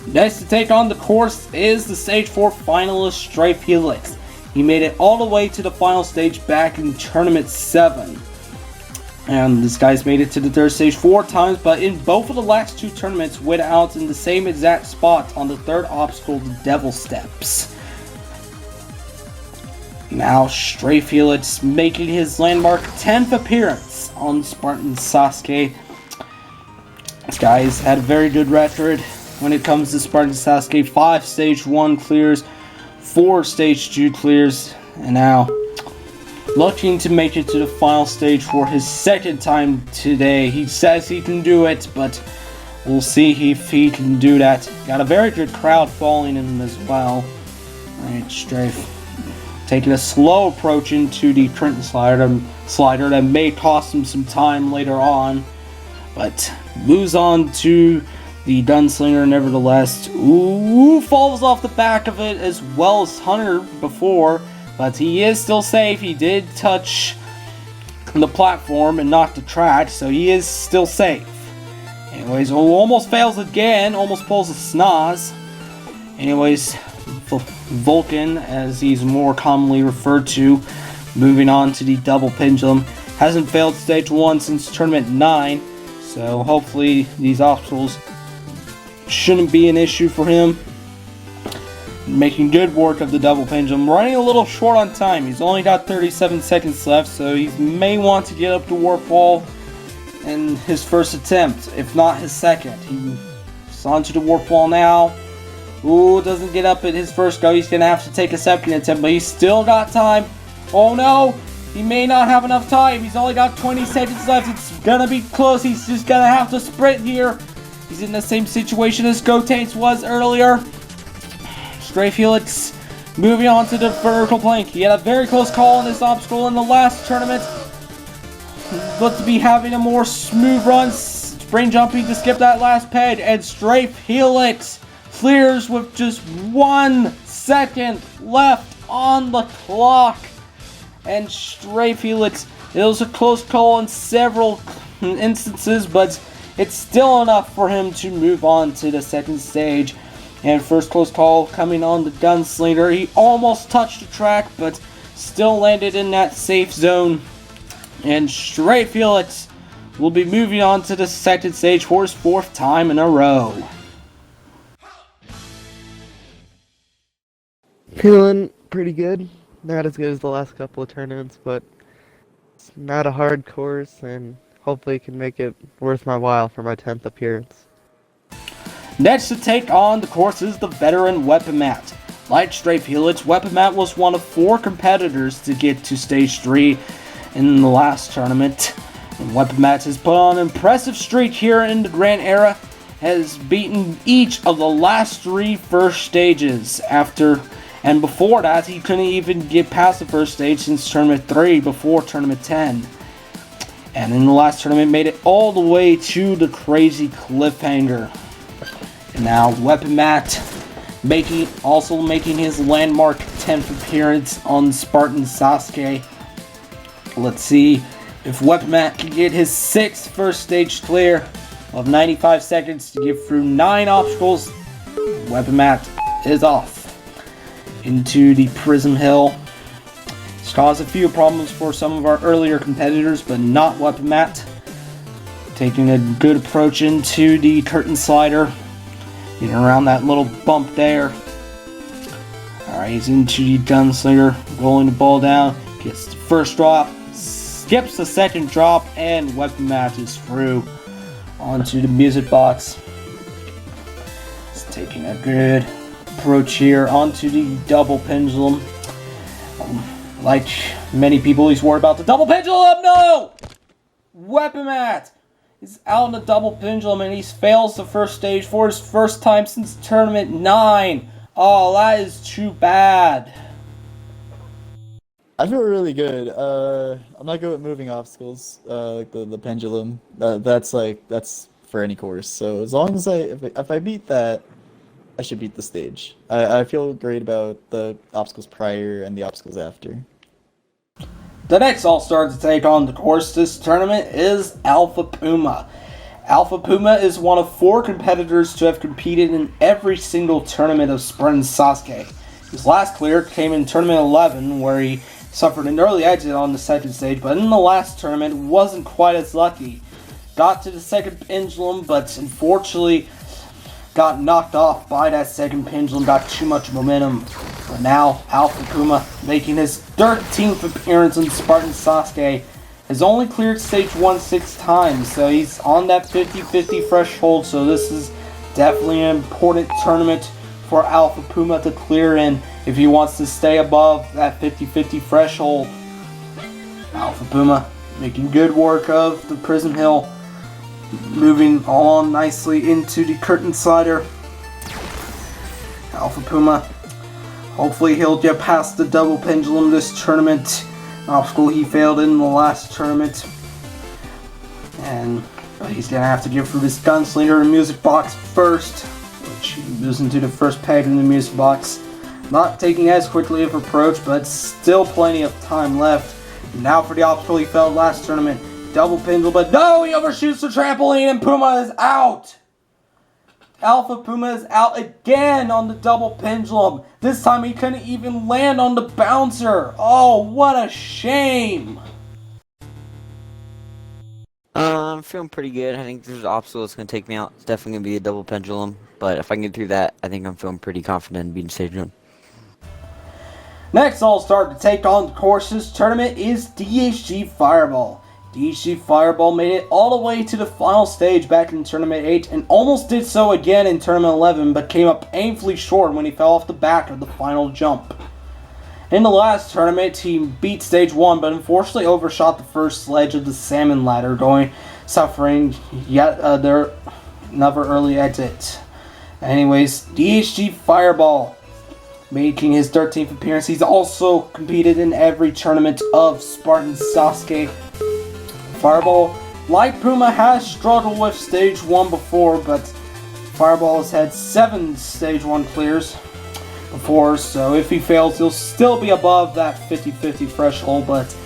Next to take on the course is the Stage 4 finalist Strafe Helix. He made it all the way to the final stage back in Tournament 7. And this guy's made it to the third stage 4 times, but in both of the last 2 tournaments went out in the same exact spot on the third obstacle, the Devil Steps. Now Strafe Helix making his landmark 10th appearance on Spartan Sasuke. This guy's had a very good record when it comes to Spartan Sasuke. 5 stage 1 clears, 4 stage 2 clears, and now looking to make it to the final stage for his second time today. He says he can do it, but we'll see if he can do that. Got a very good crowd following him as well. Alright, Strafe taking a slow approach into the Trenton slider that may cost him some time later on, but moves on to the Gunslinger nevertheless. Ooh, falls off the back of it as well as Hunter before, but he is still safe. He did touch the platform and not the track, so he is still safe. Anyways, almost fails again, almost pulls a snaz. Anyways, Vulcan, as he's more commonly referred to, moving on to the double pendulum. Hasn't failed stage 1 since tournament 9, so hopefully these obstacles shouldn't be an issue for him. Making good work of the double pendulum. Running a little short on time. He's only got 37 seconds left, so he may want to get up to warp wall in his first attempt, if not his second. He's onto the warp wall now. Ooh, doesn't get up at his first go. He's going to have to take a second attempt, but he's still got time. Oh no, he may not have enough time. He's only got 20 seconds left. It's going to be close. He's just going to have to sprint here. He's in the same situation as Gotates was earlier. Strafe Helix moving on to the vertical plank. He had a very close call on this obstacle in the last tournament. Looked to be having a more smooth run. Spring jumping to skip that last peg. And Strafe Helix clears with just 1 second left on the clock. And Strafe Helix, it was a close call in several instances, but it's still enough for him to move on to the second stage. And first close call coming on the Gunslinger. He almost touched the track, but still landed in that safe zone. And Strafe Helix will be moving on to the second stage for his 4th time in a row. Feeling pretty good. Not as good as the last couple of tournaments, but it's not a hard course, and hopefully can make it worth my while for my 10th appearance. Next to take on the course is the veteran Weapon Matt. Like Strafe Helix, Weapon Matt was one of 4 competitors to get to stage 3 in the last tournament. And Weapon Matt has put on an impressive streak here in the Grand Era, has beaten each of the last 3 first stages and before that he couldn't even get past the first stage since tournament 3 before tournament 10. And in the last tournament made it all the way to the crazy cliffhanger. And now Weapon Matt also making his landmark 10th appearance on Spartan Sasuke. Let's see if Weapon Matt can get his 6th first stage clear of 95 seconds to get through 9 obstacles. Weapon Matt is off into the Prism Hill. It's caused a few problems for some of our earlier competitors, but not Weapon Matt. Taking a good approach into the curtain slider. Getting around that little bump there. Alright, he's into the Gunslinger. Rolling the ball down. Gets the first drop. Skips the second drop. And Weapon Matt is through onto the music box. Just taking a good approach here onto the double pendulum. Like many people, he's worried about the double pendulum. No! Weapon Matt is out in the double pendulum and he fails the first stage for his first time since Tournament 9. Oh, that is too bad. I feel really good. I'm not good at moving obstacles, like the pendulum. That's for any course. So as long as if I beat that, I should beat the stage. I feel great about the obstacles prior and the obstacles after. The next All-Star to take on the course this tournament is Alpha Puma. Alpha Puma is one of 4 competitors to have competed in every single tournament of Spartan Sasuke. His last clear came in Tournament 11, where he suffered an early exit on the second stage, but in the last tournament wasn't quite as lucky. Got to the second pendulum, but unfortunately got knocked off by that second pendulum, got too much momentum. But now, Alpha Puma, making his 13th appearance in Spartan Sasuke, has only cleared stage 1 6 times, so he's on that 50-50 threshold, so this is definitely an important tournament for Alpha Puma to clear in if he wants to stay above that 50-50 threshold. Alpha Puma making good work of the Prism Hill, moving on nicely into the Curtain Slider. Alpha Puma, hopefully he'll get past the double pendulum this tournament. Obstacle he failed in the last tournament. And he's going to have to get through this Gunslinger music box first, which he moves into the first peg in the music box. Not taking as quickly of approach, but still plenty of time left. Now for the obstacle he failed last tournament. Double pendulum, but no! He overshoots the trampoline and Puma is out! Alpha Puma is out again on the double pendulum. This time he couldn't even land on the bouncer. Oh, what a shame! I'm feeling pretty good. I think there's an obstacle that's going to take me out. It's definitely going to be a double pendulum. But if I can get through that, I think I'm feeling pretty confident in beating stage 1. Next All-Star to take on the course this tournament is DHG Fireball. DHG Fireball made it all the way to the final stage back in Tournament 8 and almost did so again in Tournament 11, but came up painfully short when he fell off the back of the final jump. In the last tournament, he beat stage 1, but unfortunately overshot the first sledge of the salmon ladder, suffering yet another early exit. Anyways, DHG Fireball making his 13th appearance. He's also competed in every tournament of Spartan Sasuke. Fireball, like Puma, has struggled with stage 1 before, but Fireball has had 7 stage 1 clears before, so if he fails, he'll still be above that 50-50 threshold, but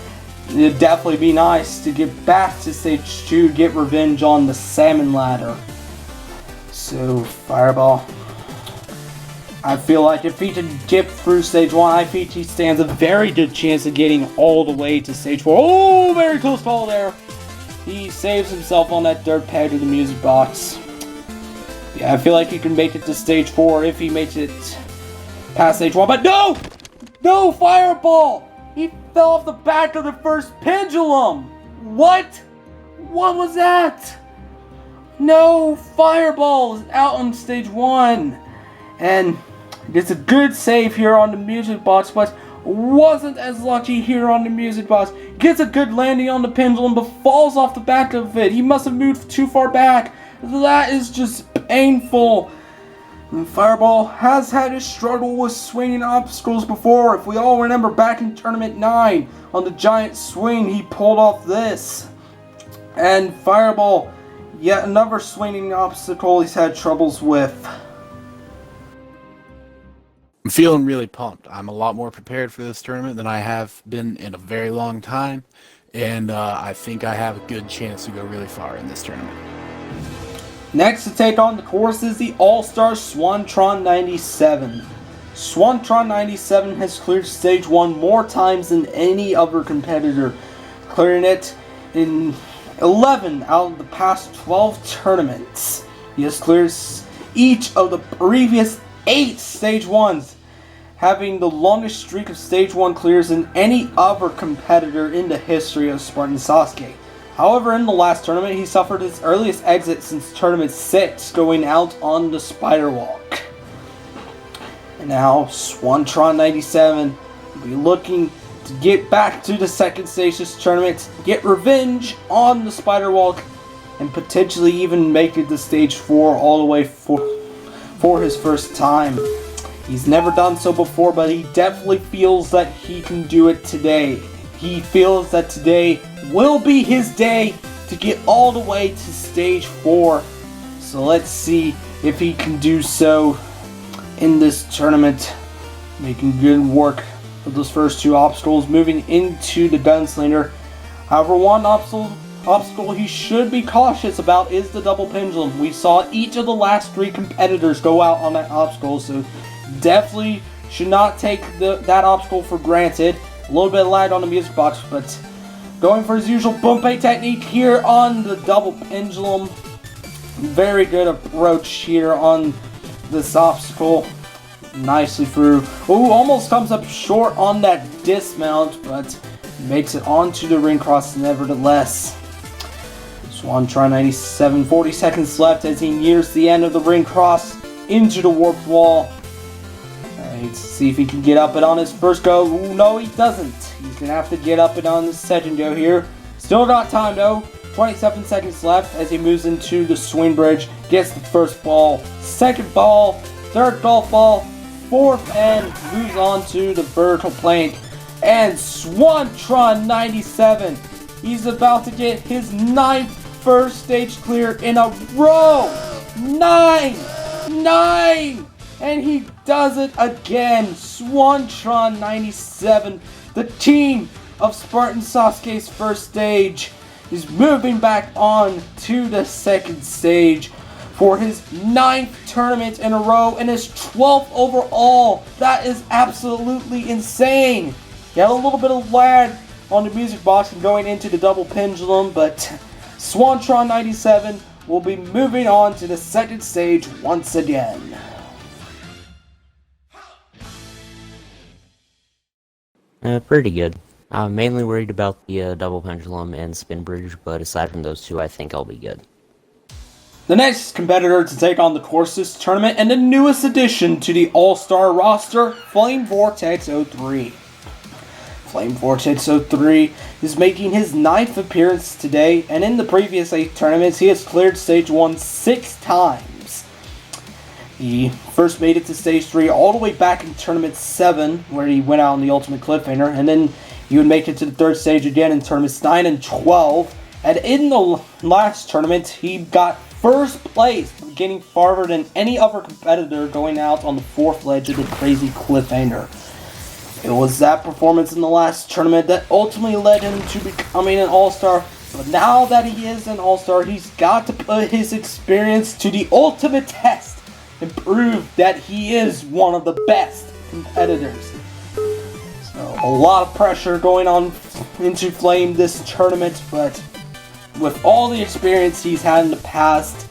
it'd definitely be nice to get back to stage 2, get revenge on the salmon ladder. So, Fireball, I feel like if he can get through stage 1, I think he stands a very good chance of getting all the way to stage 4. Oh, very close call there. He saves himself on that dirt peg of the music box. Yeah, I feel like he can make it to stage 4 if he makes it past stage 1, but no! No, Fireball! He fell off the back of the first pendulum! What? What was that? No, Fireball is out on stage 1. And gets a good save here on the music box, but wasn't as lucky here on the music box. Gets a good landing on the pendulum, but falls off the back of it. He must have moved too far back. That is just painful. And Fireball has had a struggle with swinging obstacles before. If we all remember back in Tournament 9, on the giant swing, he pulled off this. And Fireball, yet another swinging obstacle he's had troubles with. I'm feeling really pumped. I'm a lot more prepared for this tournament than I have been in a very long time, and I think I have a good chance to go really far in this tournament. Next to take on the course is the All-Star Swantron97. Swantron97 has cleared stage 1 more times than any other competitor, clearing it in 11 out of the past 12 tournaments. He has cleared each of the previous 8 stage 1s, having the longest streak of stage 1 clears than any other competitor in the history of Spartan Sasuke. However, in the last tournament, he suffered his earliest exit since Tournament 6, going out on the Spider Walk. And now, Swantron97 will be looking to get back to the second stage this tournament, get revenge on the Spider Walk, and potentially even make it to stage 4 all the way for his first time. He's never done so before, but he definitely feels that he can do it today. He feels that today will be his day to get all the way to stage 4. So let's see if he can do so in this tournament. Making good work of those first 2 obstacles, moving into the gunslinger. However, one obstacle he should be cautious about is the double pendulum. We saw each of the last 3 competitors go out on that obstacle, so definitely should not take that obstacle for granted. A little bit light on the music box, but going for his usual Bumpei technique here on the double pendulum. Very good approach here on this obstacle. Nicely through. Ooh, almost comes up short on that dismount, but makes it onto the ring cross nevertheless. Swan try 97, 40 seconds left as he nears the end of the ring cross into the warped wall. Let's see if he can get up it on his first go. Ooh, no, he doesn't. He's going to have to get up it on the second go here. Still got time though. 27 seconds left as he moves into the swing bridge. Gets the first ball, second ball, third golf ball, fourth, and moves on to the vertical plank. And Swantron 97. He's about to get his 9th first stage clear in a row. 9! And he does it again. Swantron 97, the team of Spartan Sasuke's first stage, is moving back on to the second stage for his 9th tournament in a row and his 12th overall. That is absolutely insane. He had a little bit of lag on the music box and going into the double pendulum, but Swantron 97 will be moving on to the second stage once again. Pretty good. I'm mainly worried about the double pendulum and spin bridge, but aside from those 2, I think I'll be good. The next competitor to take on the course this tournament, and the newest addition to the All-Star roster, Flame Vortex 03. Flame Vortex 03 is making his 9th appearance today, and in the previous 8 tournaments, he has cleared stage 1 6 times. He first made it to stage 3 all the way back in tournament 7, where he went out on the ultimate cliffhanger, and then he would make it to the 3rd stage again in tournaments 9 and 12. And in the last tournament, he got first place, getting farther than any other competitor going out on the 4th ledge of the crazy cliffhanger. It was that performance in the last tournament that ultimately led him to becoming an All-Star. But now that he is an All-Star, he's got to put his experience to the ultimate test and prove that he is one of the best competitors. So a lot of pressure going on into Flame this tournament, but with all the experience he's had in the past,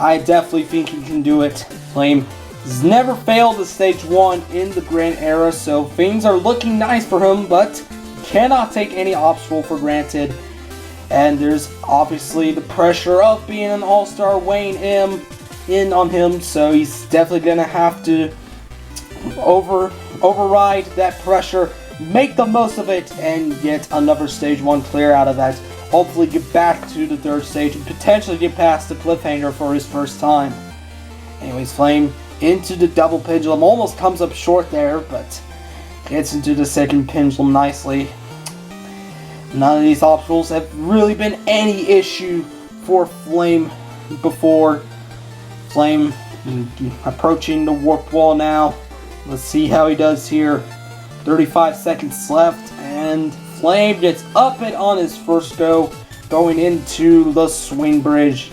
I definitely think he can do it. Flame has never failed at stage 1 in the Grand Era, so things are looking nice for him, but cannot take any obstacle for granted. And there's obviously the pressure of being an All-Star weighing in on him, so he's definitely going to have to override that pressure, make the most of it, and get another stage 1 clear out of that. Hopefully get back to the 3rd stage and potentially get past the cliffhanger for his first time. Anyways, Flame into the double pendulum, almost comes up short there, but gets into the second pendulum nicely. None of these obstacles have really been any issue for Flame before. Flame approaching the warp wall now. Let's see how he does here. 35 seconds left, and Flame gets up it on his first go, going into the swing bridge.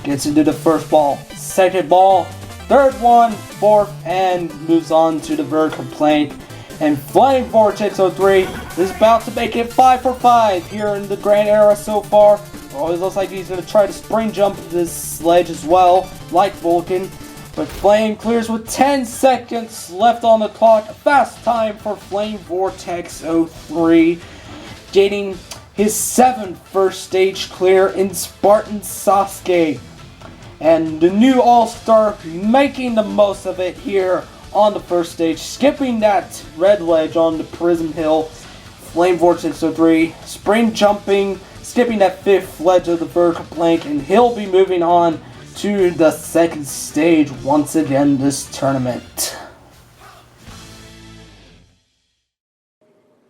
Gets into the first ball, second ball, third one, fourth, and moves on to the vertical plank. And Flame Vortex 03 is about to make it 5 for 5 here in the Grand Era so far. Oh, it looks like he's going to try to spring jump this ledge as well, like Vulcan. But Flame clears with 10 seconds left on the clock. Fast time for Flame Vortex 03. Getting his 7th first stage clear in Spartan Sasuke. And the new All-Star making the most of it here on the first stage. Skipping that red ledge on the Prism Hill. Flame Vortex 03. Spring jumping skipping that 5th ledge of the vertical plank, and he'll be moving on to the 2nd stage once again this tournament.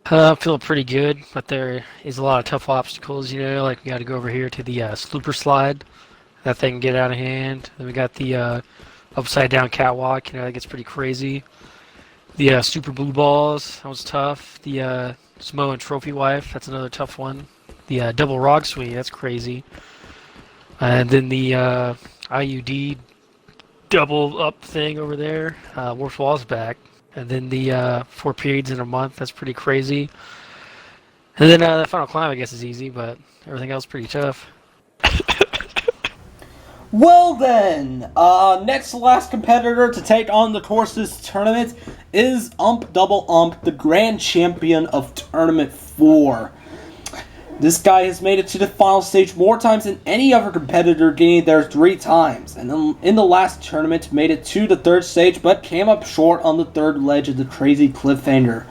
I'm feeling pretty good, but there is a lot of tough obstacles, you know, like we got to go over here to the slooper slide. That thing can get out of hand. Then we got the upside down catwalk, you know, that gets pretty crazy. The super blue balls, that was tough. The Samoan trophy wife, that's another tough one. The double rock swing, that's crazy. And then the IUD double up thing over there, Warp's Wall's back. And then the 4 periods in a month, that's pretty crazy. And then the final climb, I guess, is easy, but everything else pretty tough. Well then, next to last competitor to take on the course's tournament is Double Ump, the grand champion of Tournament 4. This guy has made it to the final stage more times than any other competitor, getting there 3 times. And in the last tournament, made it to the 3rd stage, but came up short on the 3rd ledge of the crazy cliffhanger.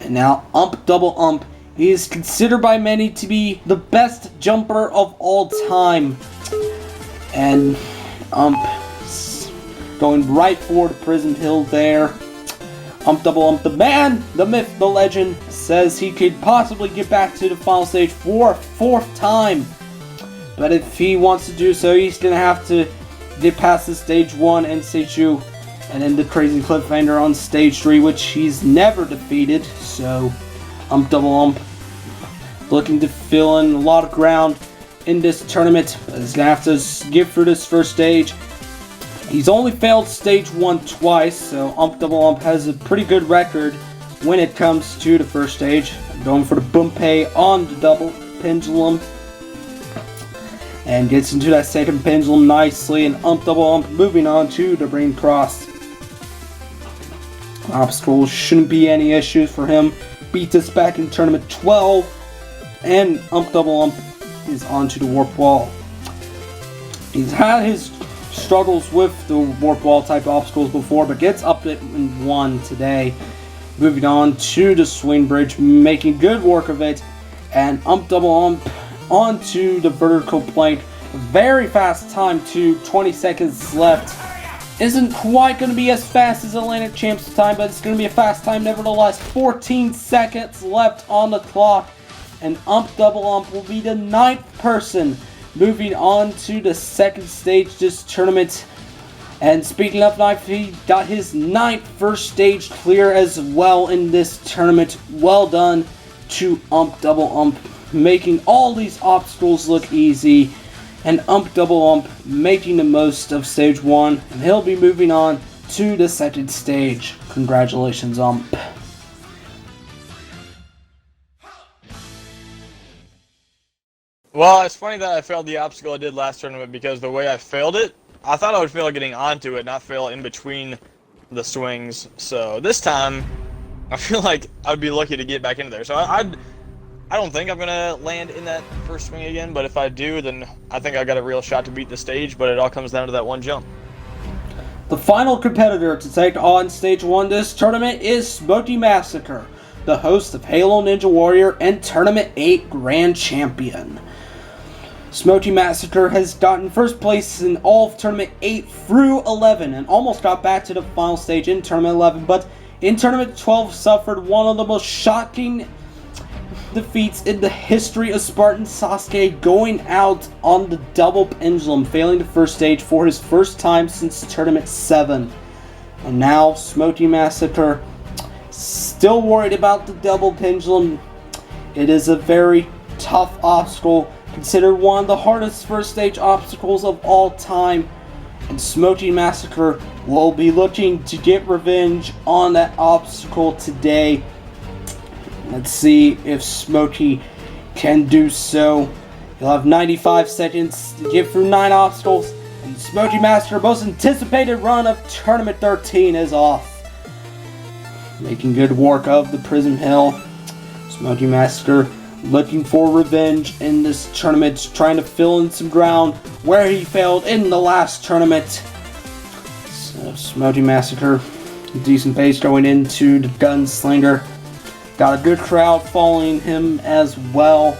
And now, Double Ump, he is considered by many to be the best jumper of all time. And going right for the Prism Hill there. Double Ump, the man, the myth, the legend, says he could possibly get back to the final stage for a 4th time. But if he wants to do so, he's going to have to get past the stage 1 and stage 2. And then the crazy cliffhanger on stage 3, which he's never defeated. So, Double Ump looking to fill in a lot of ground in this tournament. He's going to have to get through this first stage. He's only failed stage 1 twice, so Double Ump has a pretty good record when it comes to the first stage. Going for the Bumpay on the double pendulum. And gets into that 2nd pendulum nicely, and Double Ump moving on to the Brain Cross. Obstacles shouldn't be any issues for him. Beat this back in tournament 12, and Double Ump is onto the Warp Wall. He's had his struggles with the Warp Wall type obstacles before, but gets up it in 1 today. Moving on to the Swing Bridge, making good work of it, and Double Ump onto the vertical plank. Very fast time too, 20 seconds left. Isn't quite going to be as fast as Atlantic Champs time, but it's going to be a fast time nevertheless. 14 seconds left on the clock, and Double Ump will be the 9th person moving on to the 2nd stage this tournament. And speaking of 9th, he got his 9th first stage clear as well in this tournament. Well done to Double Ump, making all these obstacles look easy. And Double Ump making the most of stage 1. And he'll be moving on to the 2nd stage. Congratulations, Ump. Well, it's funny that I failed the obstacle I did last tournament, because the way I failed it, I thought I would fail getting onto it, not fail in between the swings. So this time, I feel like I'd be lucky to get back into there. So I don't think I'm going to land in that first swing again, but if I do, then I think I got a real shot to beat the stage, but it all comes down to that one jump. The final competitor to take on stage 1 this tournament is Smoky Massacre, the host of Halo Ninja Warrior and Tournament 8 Grand Champion. Smoky Massacre has gotten first place in all of Tournament 8 through 11 and almost got back to the final stage in Tournament 11, but in Tournament 12 suffered one of the most shocking defeats in the history of Spartan Sasuke, going out on the double pendulum, failing the first stage for his first time since Tournament 7. And now Smoky Massacre still worried about the double pendulum. It is a very tough obstacle, considered one of the hardest first stage obstacles of all time, and Smoky Massacre will be looking to get revenge on that obstacle today. Let's see if Smoky can do so. He'll have 95 seconds to get through 9 obstacles, and Smoky Massacre, most anticipated run of Tournament 13, is off. Making good work of the Prism Hill. Smoky Massacre looking for revenge in this tournament, trying to fill in some ground where he failed in the last tournament. So Smoky Massacre, decent pace going into the Gunslinger. Got a good crowd following him as well.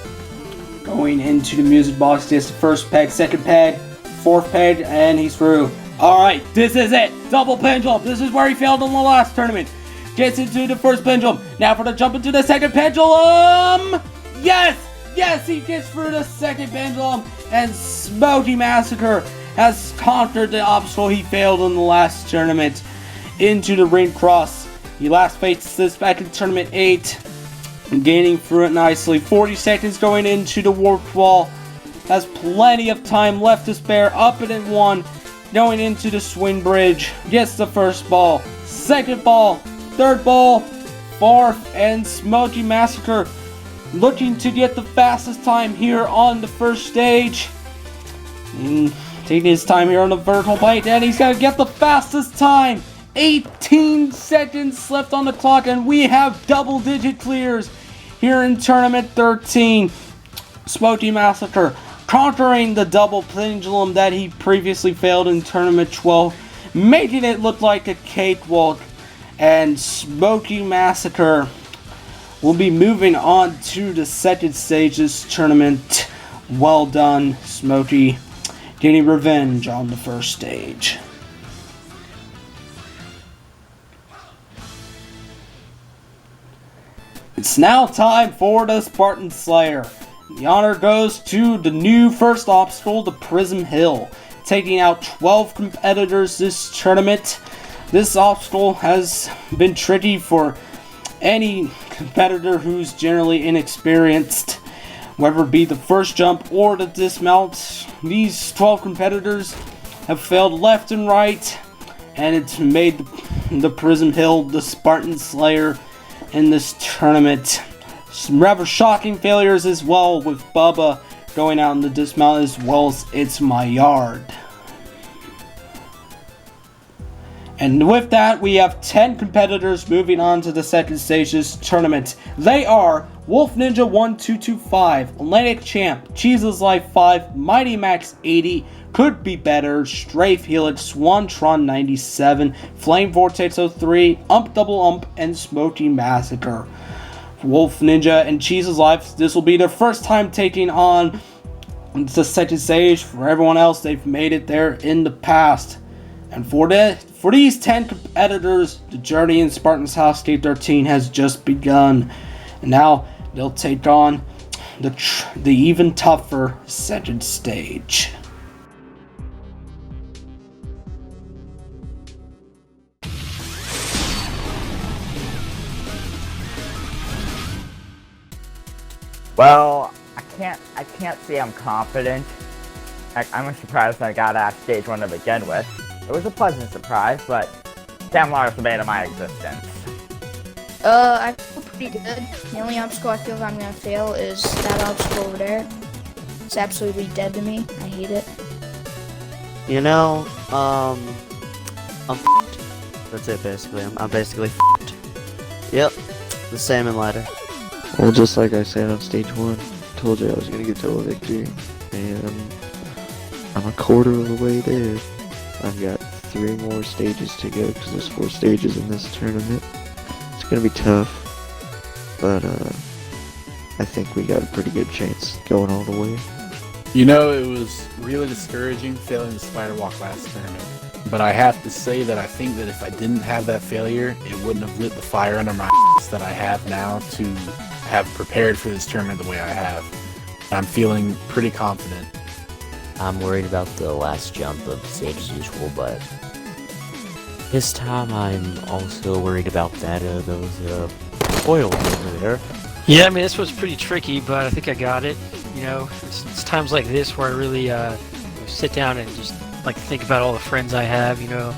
Going into the music box, gets the first peg, second peg, fourth peg, and he's through. Alright, this is it. Double pendulum. This is where he failed in the last tournament. Gets into the first pendulum. Now for the jump into the second pendulum. Yes! Yes, he gets through the second pendulum. And Smoky Massacre has conquered the obstacle he failed in the last tournament. Into the ring cross. He last faced this back in tournament 8. Gaining through it nicely. 40 seconds going into the warped wall. Has plenty of time left to spare. Up and in 1. Going into the swing bridge. Gets the first ball. Second ball. Third ball. Fourth. And Smoky Massacre looking to get the fastest time here on the first stage. Taking his time here on the vertical plate. And he's going to get the fastest time. 18 seconds left on the clock. And we have double-digit clears here in Tournament 13. Smoky Massacre conquering the double pendulum that he previously failed in Tournament 12, making it look like a cakewalk. And Smoky Massacre will be moving on to the second stage of this tournament. Well done, Smoky. Getting revenge on the first stage. It's now time for the Spartan Slayer. The honor goes to the new first obstacle, the Prism Hill, taking out 12 competitors this tournament. This obstacle has been tricky for any competitor who's generally inexperienced, whether it be the first jump or the dismount. These 12 competitors have failed left and right, and it's made the Prism Hill the Spartan Slayer in this tournament. Some rather shocking failures as well, with Bubba going out in the dismount, as well as ITSMYYARD. And with that, we have 10 competitors moving on to the second stage of this tournament. They are Wolf Ninja 1225, Atlantic Champ, Jesus Life 5, Mighty Max 80, Could Be Better, Strafe Helix, Swantron 97, Flame Vortex 03, Ump Double Ump, and Smoky Massacre. Wolf Ninja and Jesus Life, this will be their first time taking on the second stage. For everyone else, they've made it there in the past. And for these 10 competitors, the journey in Spartan Sasuke 13 has just begun. And now they'll take on the even tougher second stage. Well, I can't say I'm confident. I'm surprised I got out stage 1 to begin with. It was a pleasant surprise, but Sam Lars debated my existence. I feel pretty good. The only obstacle I feel I'm gonna fail is that obstacle over there. It's absolutely dead to me. I hate it. You know, I'm f***ed. That's it basically. I'm basically f***ed. Yep, the salmon ladder. Well, just like I said on stage 1, told you I was gonna get to a victory, and I'm a quarter of the way there. I've got 3 more stages to go because there's 4 stages in this tournament. It's gonna be tough, but I think we got a pretty good chance going all the way. You know, it was really discouraging failing the spider walk last tournament. But I have to say that I think that if I didn't have that failure, it wouldn't have lit the fire under my ass that I have now to have prepared for this tournament the way I have. I'm feeling pretty confident. I'm worried about the last jump of stage as usual, but this time I'm also worried about that those foils over there. Yeah, I mean, this was pretty tricky, but I think I got it. You know, it's times like this where I really sit down and just like think about all the friends I have. You know,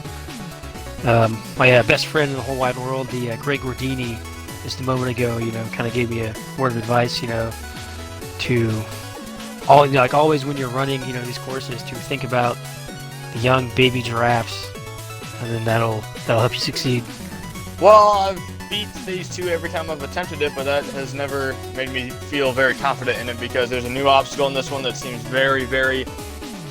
my best friend in the whole wide world, the Greg Gordini, just a moment ago, you know, kind of gave me a word of advice, you know, to all, you know, like always when you're running, you know, these courses, to think about the young baby giraffes, and then that'll help you succeed. Well, I've beat stage 2 every time I've attempted it, but that has never made me feel very confident in it because there's a new obstacle in this one that seems very, very,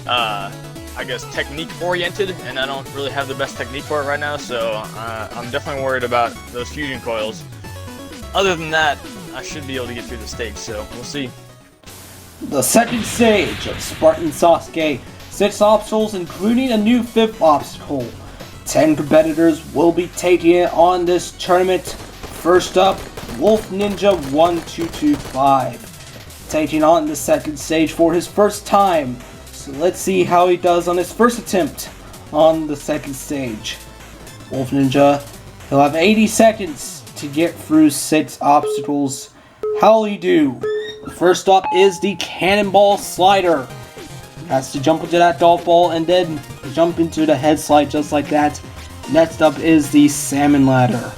I guess, technique-oriented, and I don't really have the best technique for it right now, so I'm definitely worried about those fusion coils. Other than that, I should be able to get through the stage, so we'll see. The second stage of Spartan Sasuke. 6 obstacles, including a new 5th obstacle. 10 competitors will be taking it on this tournament. First up, Wolf Ninja 1225, taking on the second stage for his first time. So let's see how he does on his first attempt on the second stage. Wolf Ninja, he'll have 80 seconds to get through 6 obstacles. How'll he do? First up is the Cannonball Slider. Has to jump into that golf ball and then jump into the head slide just like that. Next up is the Salmon Ladder.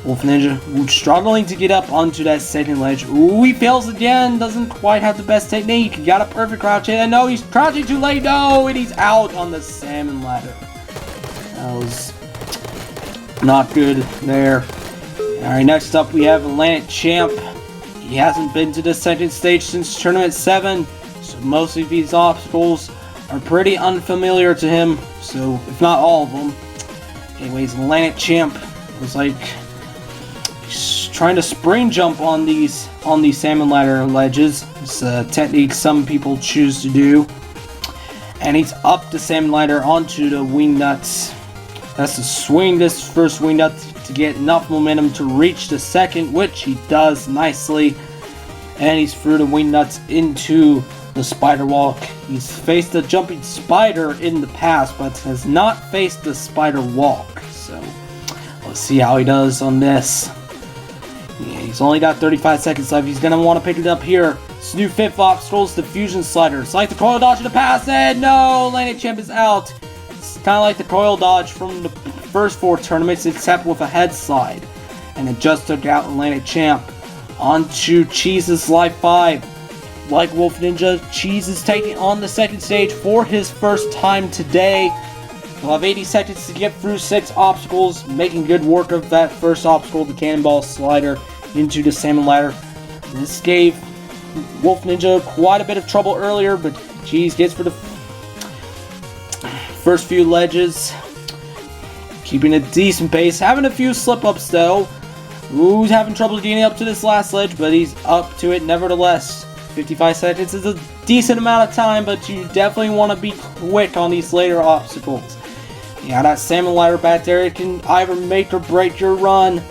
Wolf Ninja struggling to get up onto that second ledge. Ooh, he fails again. Doesn't quite have the best technique. He got a perfect crouch hit. And no, he's crouching too late. No, and he's out on the Salmon Ladder. That was not good there. Alright, next up we have Atlantic Champ. He hasn't been to the second stage since Tournament 7. So most of these obstacles are pretty unfamiliar to him, so if not all of them. Anyways, Atlantic Champ was like he's trying to spring jump on these salmon ladder ledges. It's a technique some people choose to do. And he's up the salmon ladder onto the wing nuts. Has to swing this first wing nut to get enough momentum to reach the second, which he does nicely. And he's through the wing nuts into the spider walk. He's faced a jumping spider in the past, but has not faced the spider walk. So let's see how he does on this. Yeah, he's only got 35 seconds left. He's gonna want to pick it up here. This new 5th obstacle is the fusion slider. It's like the coil dodge in the past, and no, Atlantic Champ is out. It's kind of like the coil dodge from the first 4 tournaments, except with a head slide, and it just took out Atlantic Champ. Onto Cheese's Life 5. Like Wolf Ninja, Cheese is taking on the second stage for his first time today. He'll have 80 seconds to get through 6 obstacles, making good work of that first obstacle, the Cannonball Slider, into the Salmon Ladder. This gave Wolf Ninja quite a bit of trouble earlier, but Cheese gets for the first few ledges, keeping a decent pace, having a few slip-ups though. Ooh, he's having trouble getting up to this last ledge, but he's up to it nevertheless. 55 seconds is a decent amount of time, but you definitely want to be quick on these later obstacles. Yeah, that salmon ladder back there, it can either make or break your run.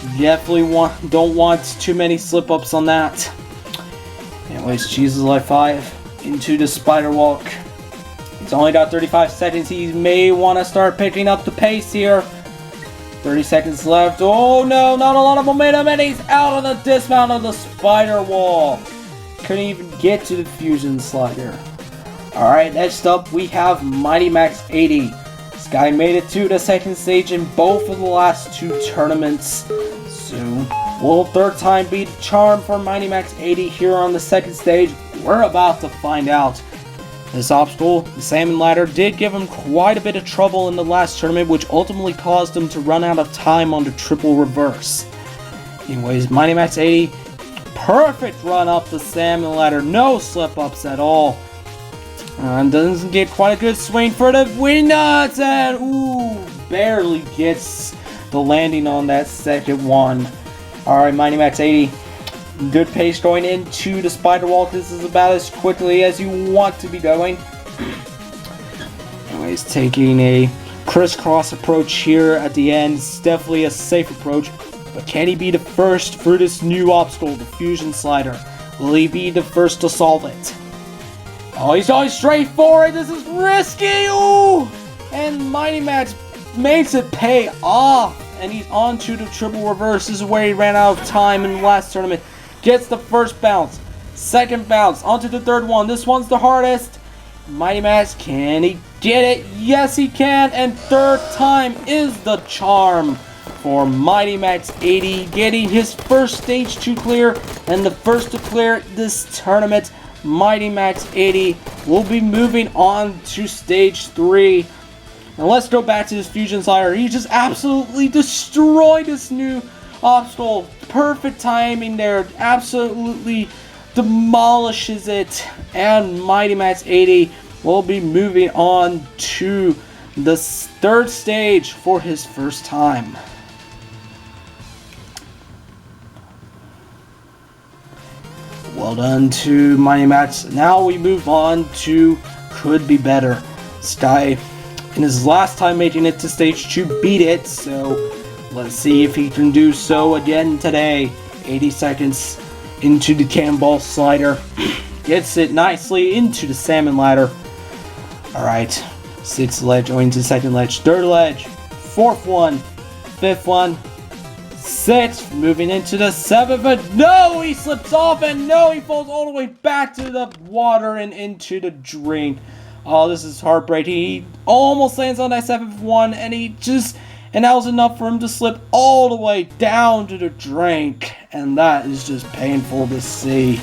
You definitely don't want too many slip-ups on that. Anyways, Cheese's Life 5 into the spider walk. He's only got 35 seconds. He may want to start picking up the pace here. 30 seconds left. Oh no, not a lot of momentum, and he's out on the dismount of the spider wall. Couldn't even get to the fusion slider. Alright, next up we have Mighty Max 80. This guy made it to the second stage in both of the last 2 tournaments. So, will third time be the charm for Mighty Max 80 here on the second stage? We're about to find out. This obstacle, the Salmon Ladder, did give him quite a bit of trouble in the last tournament, which ultimately caused him to run out of time on the triple reverse. Anyways, Mighty Max 80, perfect run up the Salmon Ladder, no slip-ups at all. And doesn't get quite a good swing for the wing nuts, and ooh, barely gets the landing on that second one. Alright, Mighty Max 80. Good pace going into the spider walk. This is about as quickly as you want to be going. Anyways, taking a crisscross approach here at the end. It's definitely a safe approach. But can he be the first for this new obstacle, the fusion slider? Will he be the first to solve it? Oh, he's going straight for it. This is risky. Ooh! And Mighty Max makes it pay off. And he's on to the triple reverse. This is where he ran out of time in the last tournament. Gets the first bounce, second bounce, onto the third one. This one's the hardest. Mighty Max, can he get it? Yes, he can. And third time is the charm for Mighty Max 80, getting his first stage 2 clear and the first to clear this tournament. Mighty Max 80 will be moving on to stage 3. Now let's go back to this fusion slider. He just absolutely destroyed this new obstacle. Perfect timing there. Absolutely demolishes it. And Mighty Max 80 will be moving on to the third stage for his first time. Well done to my Mats. Now we move on to Could Be Better. Sky, in his last time making it to stage 2, beat it, so let's see if he can do so again today. 80 seconds into the cannonball slider. Gets it nicely into the salmon ladder. Alright, 6th ledge going to 2nd ledge, 3rd ledge, 4th one, 5th one, 6th, moving into the 7th, but no, he slips off, and no, he falls all the way back to the water and into the drink. Oh, this is heartbreaking. He almost lands on that 7th one, and that was enough for him to slip all the way down to the drink, and that is just painful to see.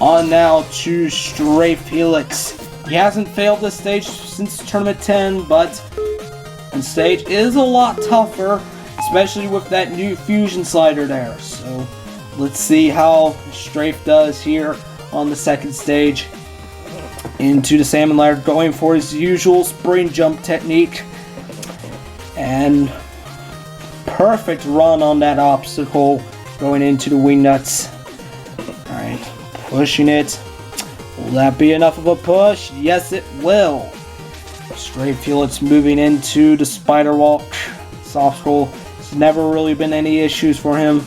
On now to Strafe Helix. He hasn't failed this stage since Tournament 10, but this stage is a lot tougher, especially with that new fusion slider there. So let's see how Strafe does here on the 2nd stage. Into the salmon ladder, going for his usual spring jump technique. And perfect run on that obstacle going into the wing nuts. Alright, pushing it. Will that be enough of a push? Yes, it will. Strafe Helix moving into the spider walk. This obstacle has never really been any issues for him.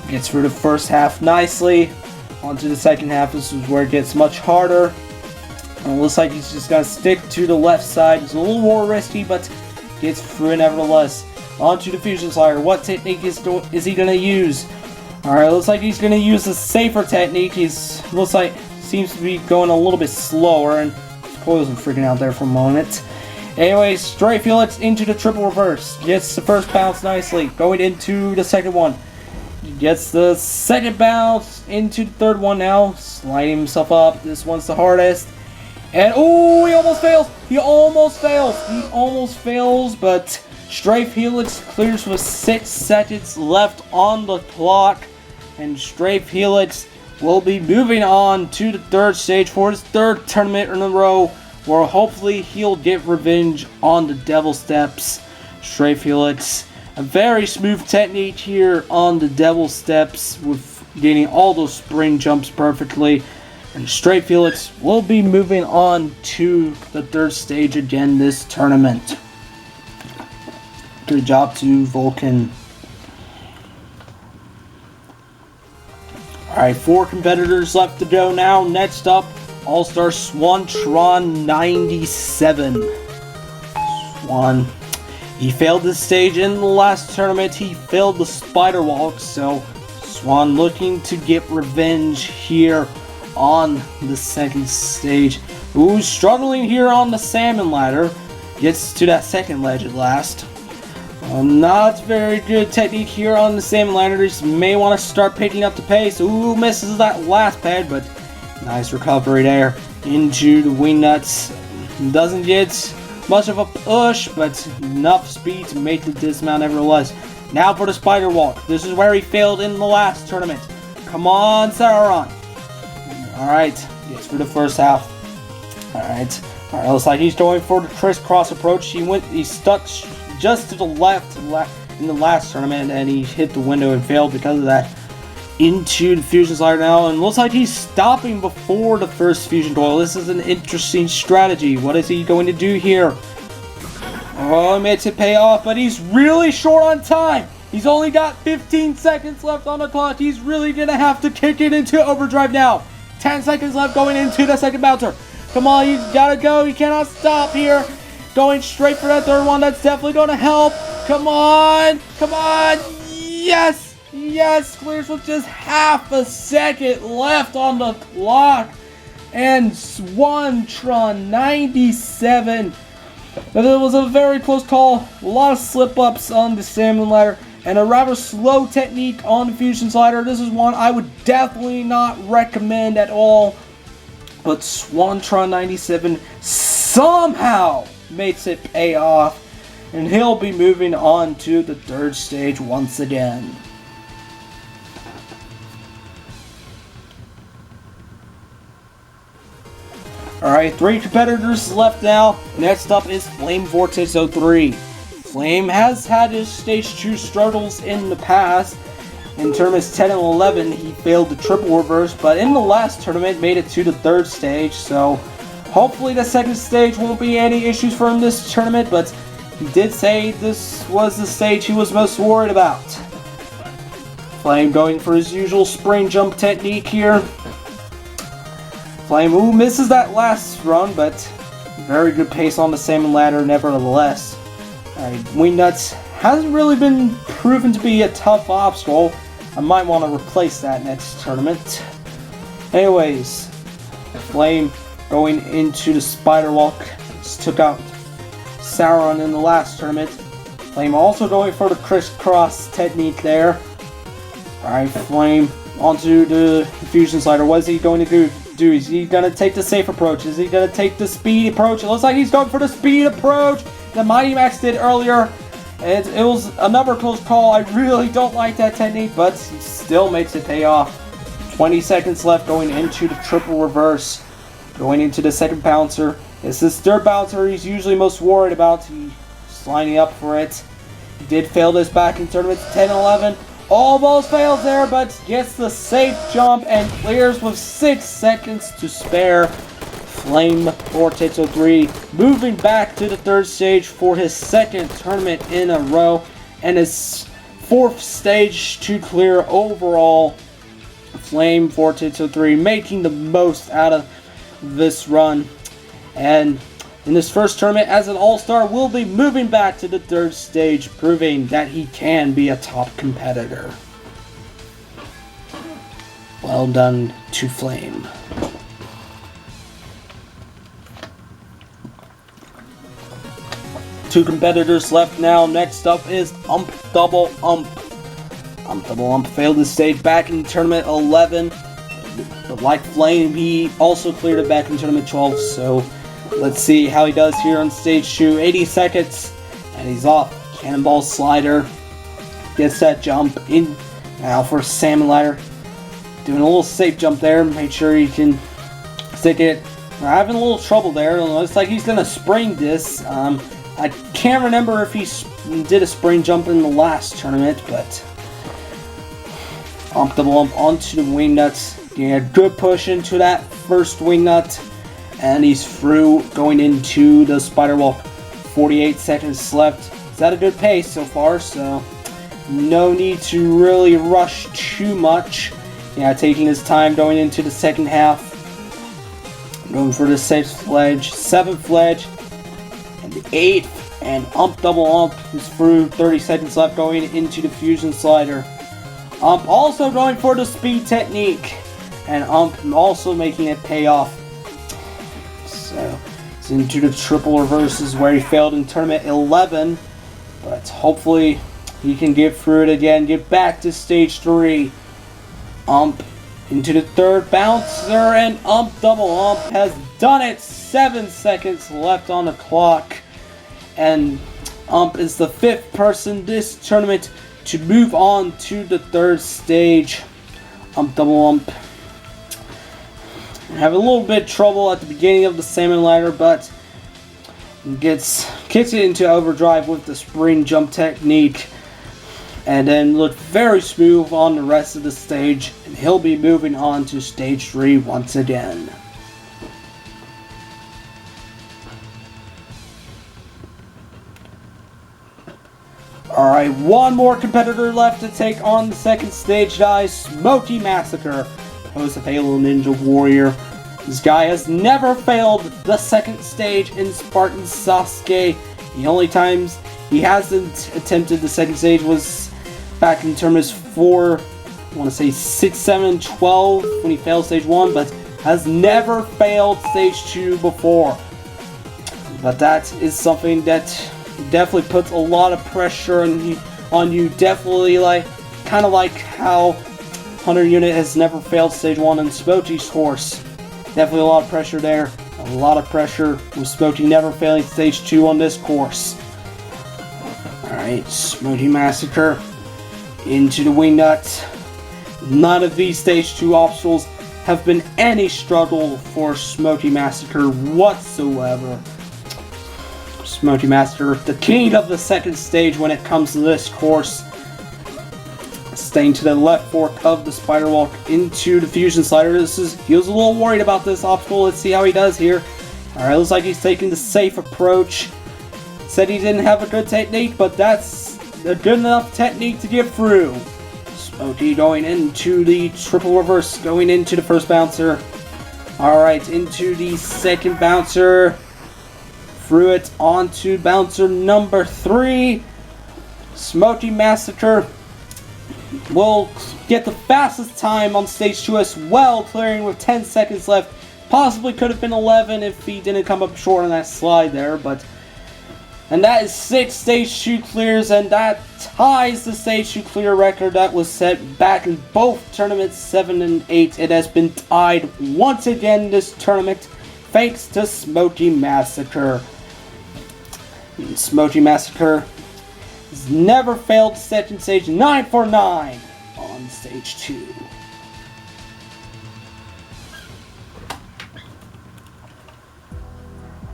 Gets through the first half nicely. Onto the second half, this is where it gets much harder. And it looks like he's just got to stick to the left side. It's a little more risky, but gets through it nevertheless. Onto the fusion slider. What technique is he going to use? Alright, looks like he's going to use a safer technique. Looks like seems to be going a little bit slower, and Coils was freaking out there for a moment. Anyways, Strafe Helix into the triple reverse. Gets the first bounce nicely. Going into the second one. Gets the second bounce into the third one now. Sliding himself up. This one's the hardest. And oh, he almost fails. He almost fails, but Strafe Helix clears with 6 seconds left on the clock. And Strafe Helix will be moving on to the 3rd stage for his 3rd tournament in a row, where hopefully he'll get revenge on the Devil Steps. Strafe Helix, a very smooth technique here on the Devil Steps, with getting all those spring jumps perfectly. And Strafe Helix will be moving on to the 3rd stage again this tournament. Good job to Vulcan. Alright, 4 competitors left to go now. Next up, All Star HunterUnit751. Swan. He failed this stage in the last tournament. He failed the spider walk, so Swan looking to get revenge here on the 2nd stage. Ooh, struggling here on the salmon ladder. Gets to that 2nd ledge at last. Not very good technique here on the salmon ladder. Just may want to start picking up the pace. Ooh, misses that last pad, but nice recovery there into the wing nuts. Doesn't get much of a push, but enough speed to make the dismount nevertheless. Now for the spider walk. This is where he failed in the last tournament. Come on, Sauron. Alright, gets through the first half. Alright, looks like he's going for the crisscross approach. He stuck just to the left in the last tournament, and he hit the window and failed because of that. Into the fusion slider now, and looks like he's stopping before the first fusion coil. This is an interesting strategy. What is he going to do here? Oh, he makes it pay off, but he's really short on time. He's only got 15 seconds left on the clock. He's really going to have to kick it into overdrive now. 10 seconds left going into the second bouncer. Come on, you gotta go. You cannot stop here. Going straight for that 3rd one. That's definitely going to help. Come on. Come on. Yes. Yes. Clears with just half a second left on the clock. And SwanTron97. But it was a very close call. A lot of slip-ups on the salmon ladder. And a rather slow technique on the fusion slider. This is one I would definitely not recommend at all. But SwanTron97 somehow makes it pay off. And he'll be moving on to the 3rd stage once again. Alright, 3 competitors left now. Next up is Flame Vortex 03. Flame has had his stage 2 struggles in the past, in tournaments 10 and 11, he failed the triple reverse, but in the last tournament, made it to the third stage. So hopefully the second stage won't be any issues for him this tournament, but he did say this was the stage he was most worried about. Flame going for his usual spring jump technique here. Flame, who misses that last run, but very good pace on the salmon ladder nevertheless. Alright, Wingnuts hasn't really been proven to be a tough obstacle. I might want to replace that next tournament. Anyways, Flame going into the spider walk. Just took out Sauron in the last tournament. Flame also going for the crisscross technique there. Alright, Flame onto the fusion slider. What is he going to do? Is he going to take the safe approach? Is he going to take the speed approach? It looks like he's going for the speed approach that Mighty Max did earlier. It was another close call. I really don't like that technique, but he still makes it pay off. 20 seconds left going into the triple reverse. Going into the second bouncer. It's this third bouncer he's usually most worried about. He's lining up for it. He did fail this back in tournaments 10 and 11. Almost fails there, but gets the safe jump and clears with 6 seconds to spare. Flame Vortex03 moving back to the third stage for his second tournament in a row and his fourth stage to clear overall. Flame Vortex03 making the most out of this run, and in this first tournament as an all-star will be moving back to the third stage, proving that he can be a top competitor. Well done to Flame. Two competitors left now. Next up is Ump Double Ump. Ump Double Ump failed the stage back in tournament 11. But like Flame, he also cleared it back in tournament 12. So let's see how he does here on stage 2. 80 seconds. And he's off. Cannonball slider. Gets that jump in. Now for Salmon ladder. Doing a little safe jump there. Make sure he can stick it. We're having a little trouble there. It looks like he's going to spring this. I can't remember if he did a spring jump in the last tournament, but Ump Double Ump onto the wing nuts. Getting a good push into that first wing nut, and he's through going into the spider walk. 48 seconds left. It's at a good pace so far, so no need to really rush too much. Yeah, taking his time going into the second half. Going for the 6th fledge, 7th fledge, and the 8th, and Ump Double Ump is through. 30 seconds left going into the fusion slider. Ump also going for the speed technique, and Ump also making it pay off. So it's into the triple reverses where he failed in tournament 11, but hopefully he can get through it again, get back to stage 3. Ump into the third bouncer, and Ump Double Ump has done it. 7 seconds left on the clock, and Ump is the 5th person this tournament to move on to the third stage. Ump Double Ump have a little bit of trouble at the beginning of the salmon ladder, but kicks it into overdrive with the spring jump technique, and then looked very smooth on the rest of the stage, and he'll be moving on to stage 3 once again. Alright, one more competitor left to take on the second stage, guys. Smoky Massacre, host of Halo Ninja Warrior. This guy has never failed the second stage in Spartan Sasuke. The only times he hasn't attempted the second stage was back in tournaments 4, I want to say 6, 7, 12 when he failed stage 1, but has never failed stage 2 before. But that is something that definitely puts a lot of pressure on you. Definitely kind of like how Hunter Unit has never failed stage 1 in Smoky's course. Definitely a lot of pressure there. A lot of pressure with Smoky never failing stage 2 on this course. Alright, Smoky Massacre into the wing nut. None of these stage 2 obstacles have been any struggle for Smoky Massacre whatsoever. Smoky Massacre, the king of the second stage when it comes to this course. staying to the left fork of the spider walk into the fusion slider. He was a little worried about this obstacle. Let's see how he does here. Alright, looks like he's taking the safe approach. Said he didn't have a good technique, but that's a good enough technique to get through. Smokey going into the triple reverse, going into the first bouncer. Alright, into the second bouncer. Threw it onto bouncer number 3. Smokey Massacre will get the fastest time on stage 2 as well, clearing with 10 seconds left. Possibly could have been 11 if he didn't come up short on that slide there, but... And that is 6 stage 2 clears, and that ties the stage 2 clear record that was set back in both tournaments 7 and 8. It has been tied once again this tournament, thanks to Smokey Massacre. Smokey Massacre has never failed to set in stage 9 for 9 on stage 2.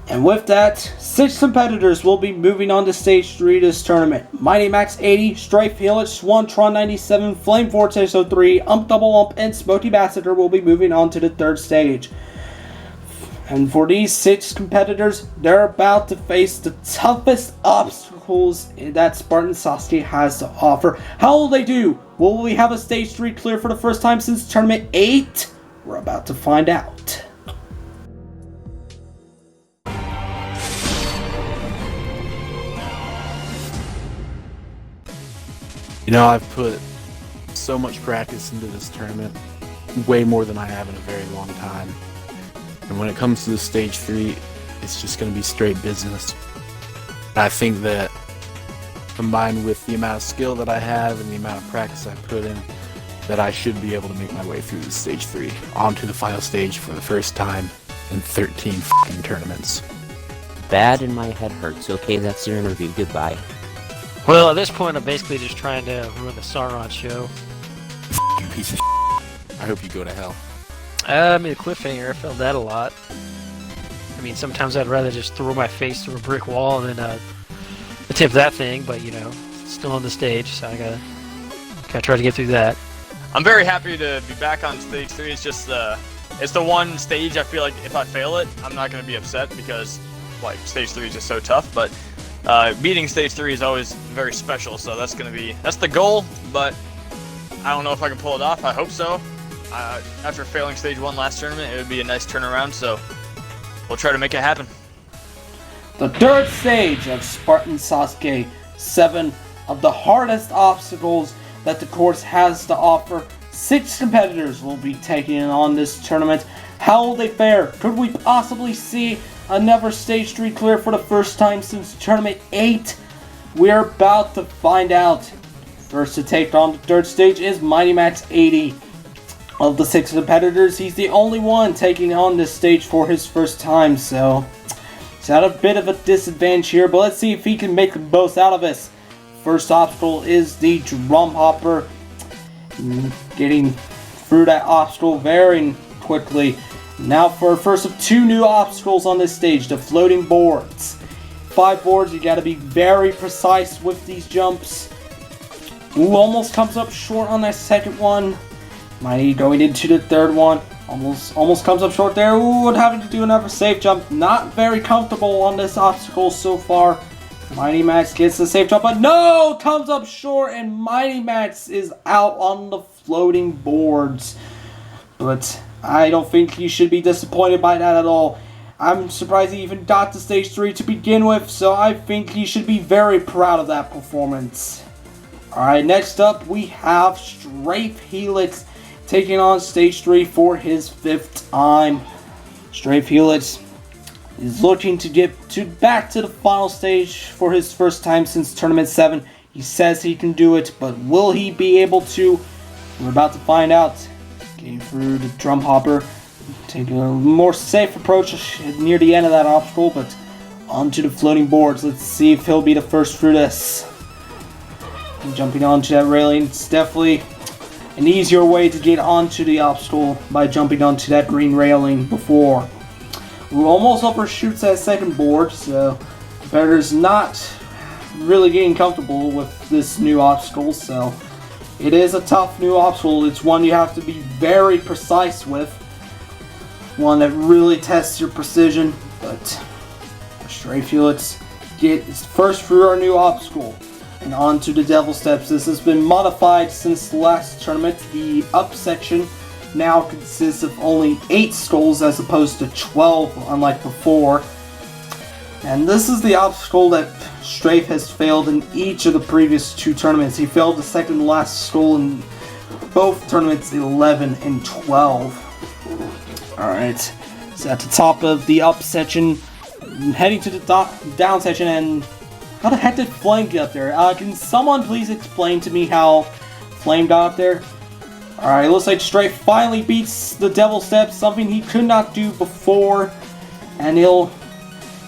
And with that, 6 competitors will be moving on to stage 3 this tournament. Mighty Max 80, Strafe Helix, Swantron 97, Flame Vortex 03, Double Ump, and Smokey Massacre will be moving on to the 3rd stage. And for these 6 competitors, they're about to face the toughest obstacles that Spartan Sasuke has to offer. How will they do? Will we have a stage 3 clear for the first time since tournament 8? We're about to find out. You know, I've put so much practice into this tournament, way more than I have in a very long time. And when it comes to the stage 3, it's just going to be straight business. I think that combined with the amount of skill that I have and the amount of practice I put in, that I should be able to make my way through the stage 3 onto the final stage for the first time in 13 fucking tournaments. Bad and my head hurts. Okay, that's your interview. Goodbye. Well, at this point, I'm basically just trying to ruin the Sauron show. You piece of shit. I hope you go to hell. I mean, a cliffhanger, I felt that a lot. I mean, sometimes I'd rather just throw my face through a brick wall than attempt that thing, but you know, it's still on the stage, so I gotta try to get through that. I'm very happy to be back on stage 3. It's just it's the one stage I feel like if I fail it, I'm not gonna be upset because like stage 3 is just so tough. But beating stage 3 is always very special, so that's the goal. But I don't know if I can pull it off. I hope so. After failing stage 1 last tournament, it would be a nice turnaround, so we'll try to make it happen. The 3rd stage of Spartan Sasuke, 7 of the hardest obstacles that the course has to offer. 6 competitors will be taking on this tournament. How will they fare? Could we possibly see another stage 3 clear for the first time since tournament 8? We're about to find out. First to take on the 3rd stage is Mighty Max 80. Of the 6 competitors, he's the only one taking on this stage for his first time, so he's at a bit of a disadvantage here, but let's see if he can make the most out of this. First obstacle is the drum hopper. Getting through that obstacle very quickly. Now for the first of 2 new obstacles on this stage, the floating boards. 5 boards, you gotta be very precise with these jumps. Ooh, almost comes up short on that second one. Mighty going into the 3rd one. Almost comes up short there. Ooh, and having to do another safe jump. Not very comfortable on this obstacle so far. Mighty Max gets the safe jump, but no! Comes up short, and Mighty Max is out on the floating boards. But I don't think you should be disappointed by that at all. I'm surprised he even got to stage 3 to begin with, so I think he should be very proud of that performance. Alright, next up we have Strafe Helix taking on stage 3 for his 5th time. Strafe Helix is looking to get back to the final stage for his first time since tournament 7. He says he can do it, but will he be able to? We're about to find out. Getting through the drum hopper, taking a more safe approach near the end of that obstacle, but onto the floating boards. Let's see if he'll be the first through this. And jumping onto that railing, it's definitely an easier way to get onto the obstacle by jumping onto that green railing before. Who almost overshoots that second board, so competitor's not really getting comfortable with this new obstacle, so It is a tough new obstacle. It's one you have to be very precise with. One that really tests your precision. But Stray Felix gets first through our new obstacle. And on to the Devil Steps. This has been modified since the last tournament. The up section now consists of only 8 skulls as opposed to 12, unlike before. And this is the obstacle that Strafe has failed in each of the previous 2 tournaments. He failed the second to last skull in both tournaments 11 and 12. Alright, so at the top of the up section, heading to the down section, and how the heck did Flame get up there? Can someone please explain to me how Flame got up there? Alright, looks like Strafe finally beats the Devil Steps, something he could not do before, and he'll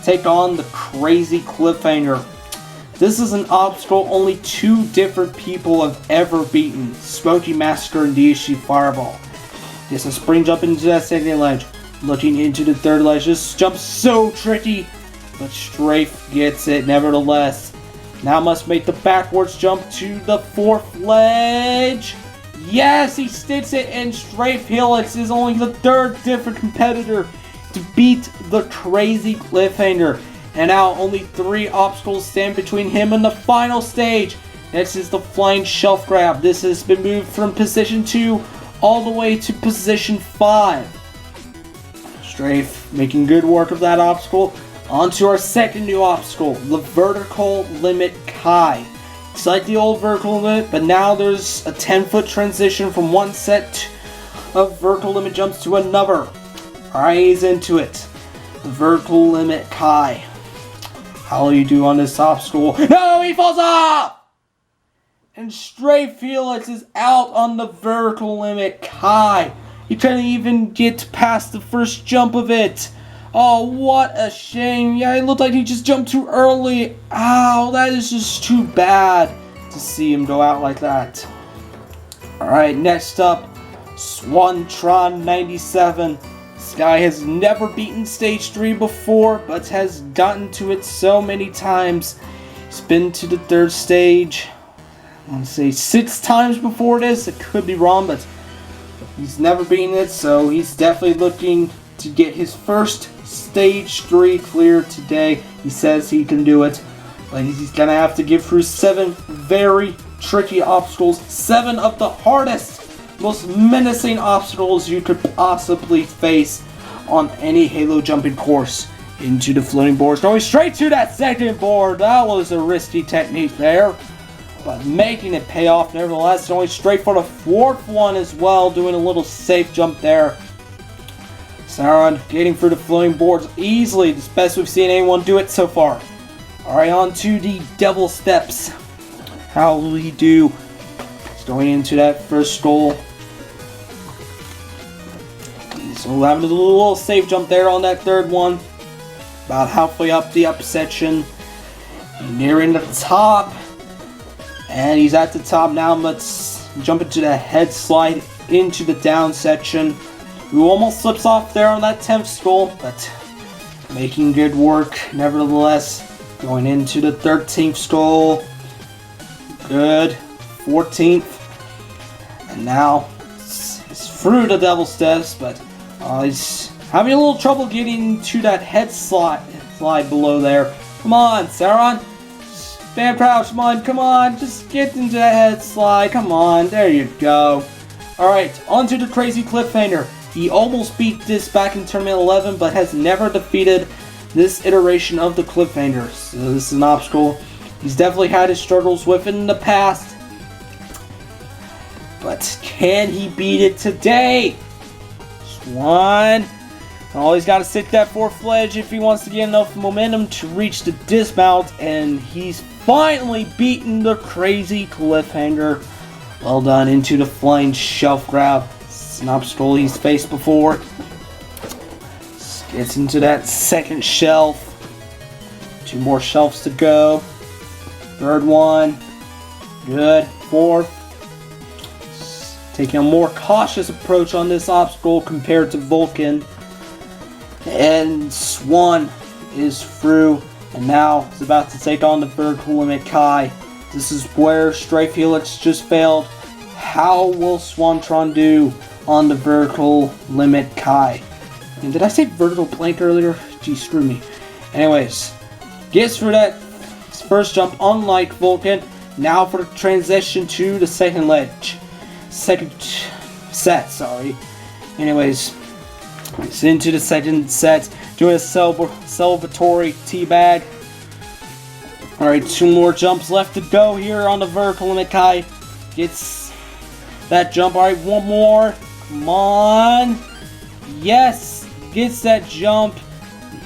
take on the crazy cliffhanger. This is an obstacle only 2 different people have ever beaten, Smoky Massacre and DSG Fireball. This is spring jump into that second ledge, looking into the third ledge. This jump's so tricky, but Strafe gets it nevertheless. Now must make the backwards jump to the 4th ledge. Yes, he sticks it, and Strafe Felix is only the 3rd different competitor to beat the crazy cliffhanger. And now only 3 obstacles stand between him and the final stage. Next is the flying shelf grab. This has been moved from position 2 all the way to position 5. Strafe making good work of that obstacle. On to our second new obstacle, the vertical limit Kai. It's like the old vertical limit, but now there's a 10-foot transition from one set of vertical limit jumps to another. Alright, he's into it. The vertical limit Kai. How will you do on this obstacle? No, he falls off! And Stray Felix is out on the vertical limit Kai. He couldn't even get past the first jump of it. Oh, what a shame. Yeah, it looked like he just jumped too early. Ow, that is just too bad to see him go out like that. Alright, next up, Swantron97. This guy has never beaten stage 3 before, but has gotten to it so many times. He's been to the 3rd stage, I want to say 6 times before this. It could be wrong, but he's never beaten it, so he's definitely looking to get his first stage 3 clear today. He says he can do it, but he's gonna have to get through 7 very tricky obstacles, 7 of the hardest, most menacing obstacles you could possibly face on any Halo jumping course. Into the floating boards, going straight to that second board. That was a risky technique there, but making it pay off nevertheless. Going straight for the 4th one as well, doing a little safe jump there. Sauron getting through the floating boards easily, the best we've seen anyone do it so far. Alright, on to the Devil Steps. How will he do? He's going into that first goal. So having a little safe jump there on that 3rd one. About halfway up the up section. Nearing the top. And he's at the top now. Let's jump into the head slide into the down section. Who almost slips off there on that 10th skull, but making good work nevertheless. Going into the 13th skull. Good. 14th. And now it's through the Devil Steps, but he's having a little trouble getting to that head slide below there. Come on, Sauron. Stand crouch, come on. Just get into that head slide. Come on, there you go. Alright, on to the crazy cliffhanger. He almost beat this back in Tournament 11, but has never defeated this iteration of the cliffhanger. So this is an obstacle he's definitely had his struggles with in the past. But can he beat it today? One. Oh, he's got to sit that 4th ledge if he wants to get enough momentum to reach the dismount, and he's finally beaten the crazy cliffhanger. Well done. Into the flying shelf grab. It's an obstacle he's faced before. Gets into that 2nd shelf. 2 more shelves to go. 3rd one. Good. 4th. Taking a more cautious approach on this obstacle compared to Vulcan. And Swan is through, and now is about to take on the vertical limit Kai. This is where Stray Felix just failed. How will Swantron do on the vertical limit Kai? And did I say vertical plank earlier? Gee, screw me. Anyways, gets through that first jump, unlike Vulcan. Now for the transition to the second set, sorry. Anyways, it's into the second set, doing a celebratory teabag. Alright, 2 more jumps left to go here on the vertical limit Kai. Gets that jump, alright, 1 more. Come on. Yes, gets that jump.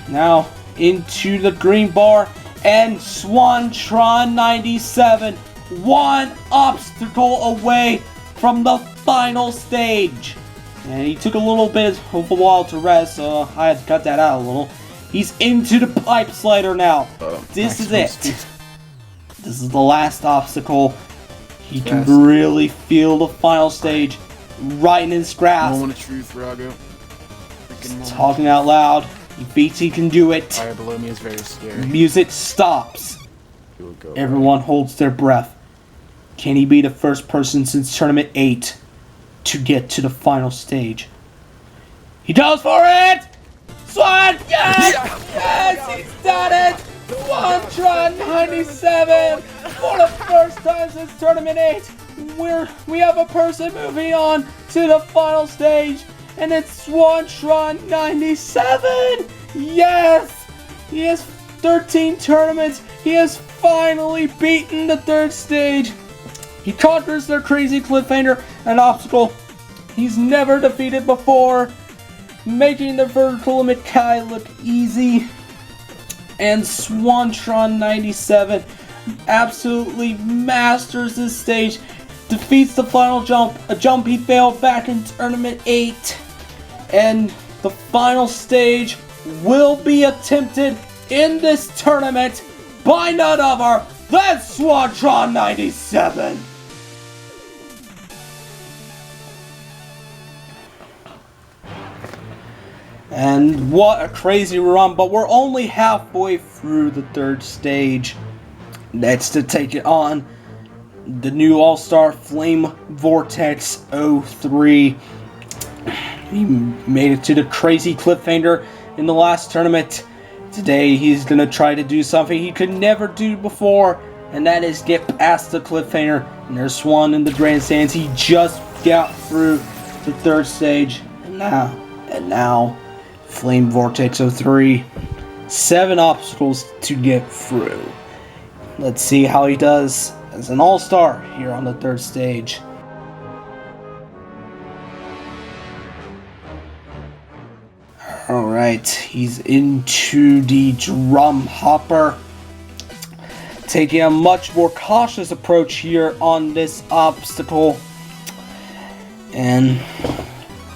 Now into the green bar, and Swantron97, 1 obstacle away from the final stage. And he took a little bit of a while to rest, so I had to cut that out a little. He's into the pipe slider now. This is it. This is the last obstacle. He can really feel the final stage right in his grasp. Moment of truth, Rago. Talking out loud. He beats he can do it. Fire below me is very scary. Music stops. Everyone holds their breath. Can he be the first person since Tournament 8 to get to the final stage? He goes for it! Swan! Yes! Yes! He's done it! Swantron97! For the first time since Tournament 8, we have a person moving on to the final stage, and it's Swantron97! Yes! He has 13 tournaments. He has finally beaten the 3rd stage. He conquers their crazy cliffhanger, an obstacle he's never defeated before, making the vertical limit Kai look easy. And Swantron97 absolutely masters this stage, defeats the final jump, a jump he failed back in Tournament 8. And the final stage will be attempted in this tournament by none other than Swantron97. And what a crazy run, but we're only halfway through the 3rd stage. Next to take it on, the new All-Star Flame Vortex 03. He made it to the crazy cliffhanger in the last tournament. Today he's going to try to do something he could never do before, and that is get past the cliffhanger. And there's Swan in the grandstands. He just got through the 3rd stage. And now, Flame Vortex 03. 7 obstacles to get through. Let's see how he does as an all-star here on the 3rd stage. Alright, he's into the drum hopper. Taking a much more cautious approach here on this obstacle. And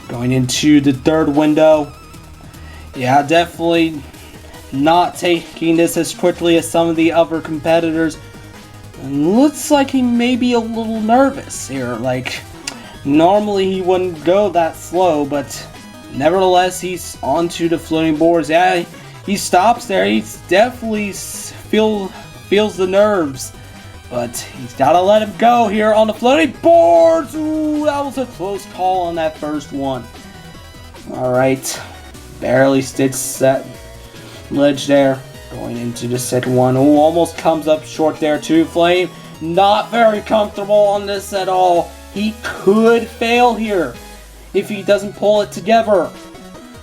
going into the 3rd window. Yeah, definitely not taking this as quickly as some of the other competitors. And looks like he may be a little nervous here. Like, normally he wouldn't go that slow, but nevertheless, he's onto the floating boards. Yeah, he stops there. He definitely feels the nerves, but he's got to let him go here on the floating boards. Ooh, that was a close call on that first one. Alright, barely stitched that ledge there. Going into the second one. Ooh, almost comes up short there too. Flame, not very comfortable on this at all. He could fail here if he doesn't pull it together.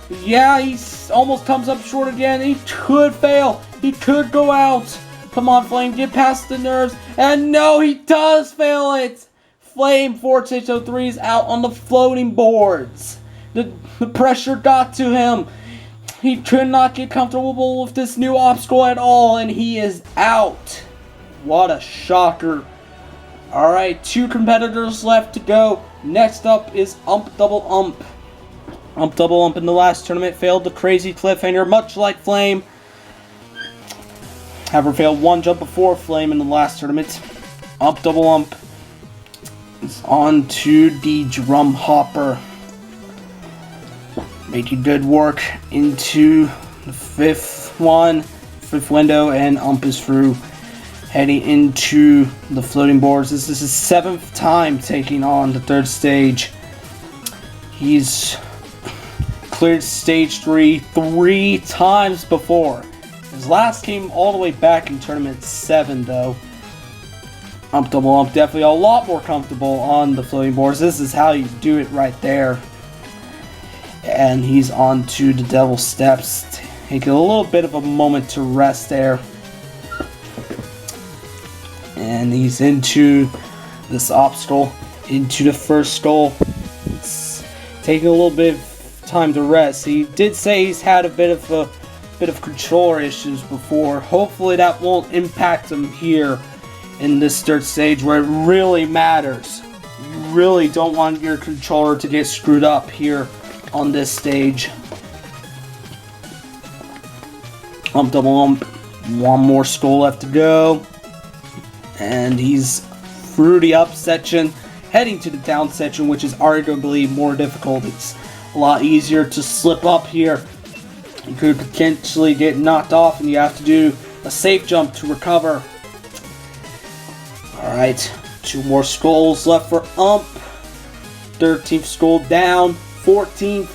Yeah, he almost comes up short again. He could fail. He could go out. Come on, Flame, get past the nerves. And no, he does fail it. Flame Vortex 03 is out on the floating boards. The pressure got to him. He could not get comfortable with this new obstacle at all, and he is out. What a shocker. Alright, 2 competitors left to go. Next up is Ump Double Ump. Ump Double Ump in the last tournament failed the crazy cliffhanger, much like Flame. However, failed 1 jump before Flame in the last tournament. Ump Double Ump is on to the drum hopper. Making good work into the 5th window, and Ump is through. heading into the floating boards. This is his 7th time taking on the 3rd stage. He's cleared stage 3 times before. His last came all the way back in tournament 7 though. Double ump, definitely a lot more comfortable on the floating boards. This is how you do it right there. And he's on to the devil steps. Taking a little bit of a moment to rest there. And he's into this obstacle, into the first skull. It's taking a little bit of time to rest. He did say he's had a bit of controller issues before. Hopefully that won't impact him here in this 3rd stage where it really matters. You really don't want your controller to get screwed up here on this stage. Double ump. One more skull left to go. And he's through the up section, heading to the down section, which is arguably more difficult. It's a lot easier to slip up here. You could potentially get knocked off and you have to do a safe jump to recover. Alright, 2 more skulls left for Ump. 13th skull down, 14th,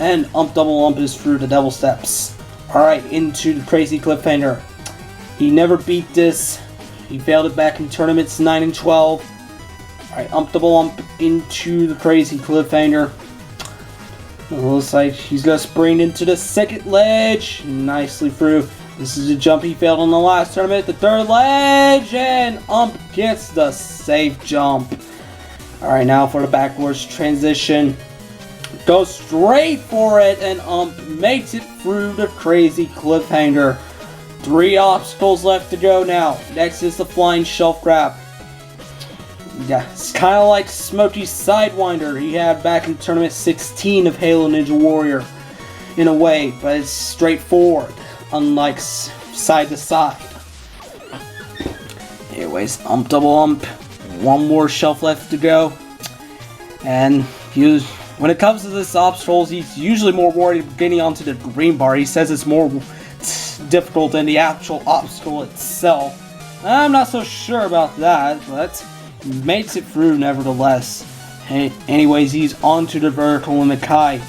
and Double Ump is through the devil steps. Alright, into the crazy cliffhanger. He never beat this. He failed it back in tournaments 9 and 12. Alright, Double Ump into the crazy cliffhanger. It looks like he's gonna spring into the 2nd ledge. Nicely through. This is a jump he failed on the last tournament. The 3rd ledge, and Ump gets the safe jump. Alright, now for the backwards transition. Goes straight for it, and Ump makes it through the crazy cliffhanger. 3 obstacles left to go now. Next is the flying shelf grab. Yeah, it's kind of like Smokey's Sidewinder he had back in tournament 16 of Halo Ninja Warrior. In a way, but it's straightforward. Unlike side to side. Anyways, Double Ump. 1 more shelf left to go. And when it comes to this obstacles, he's usually more worried about getting onto the green bar. He says it's more difficult than the actual obstacle itself. I'm not so sure about that, but he makes it through nevertheless. Anyways, he's onto the vertical limit Kai.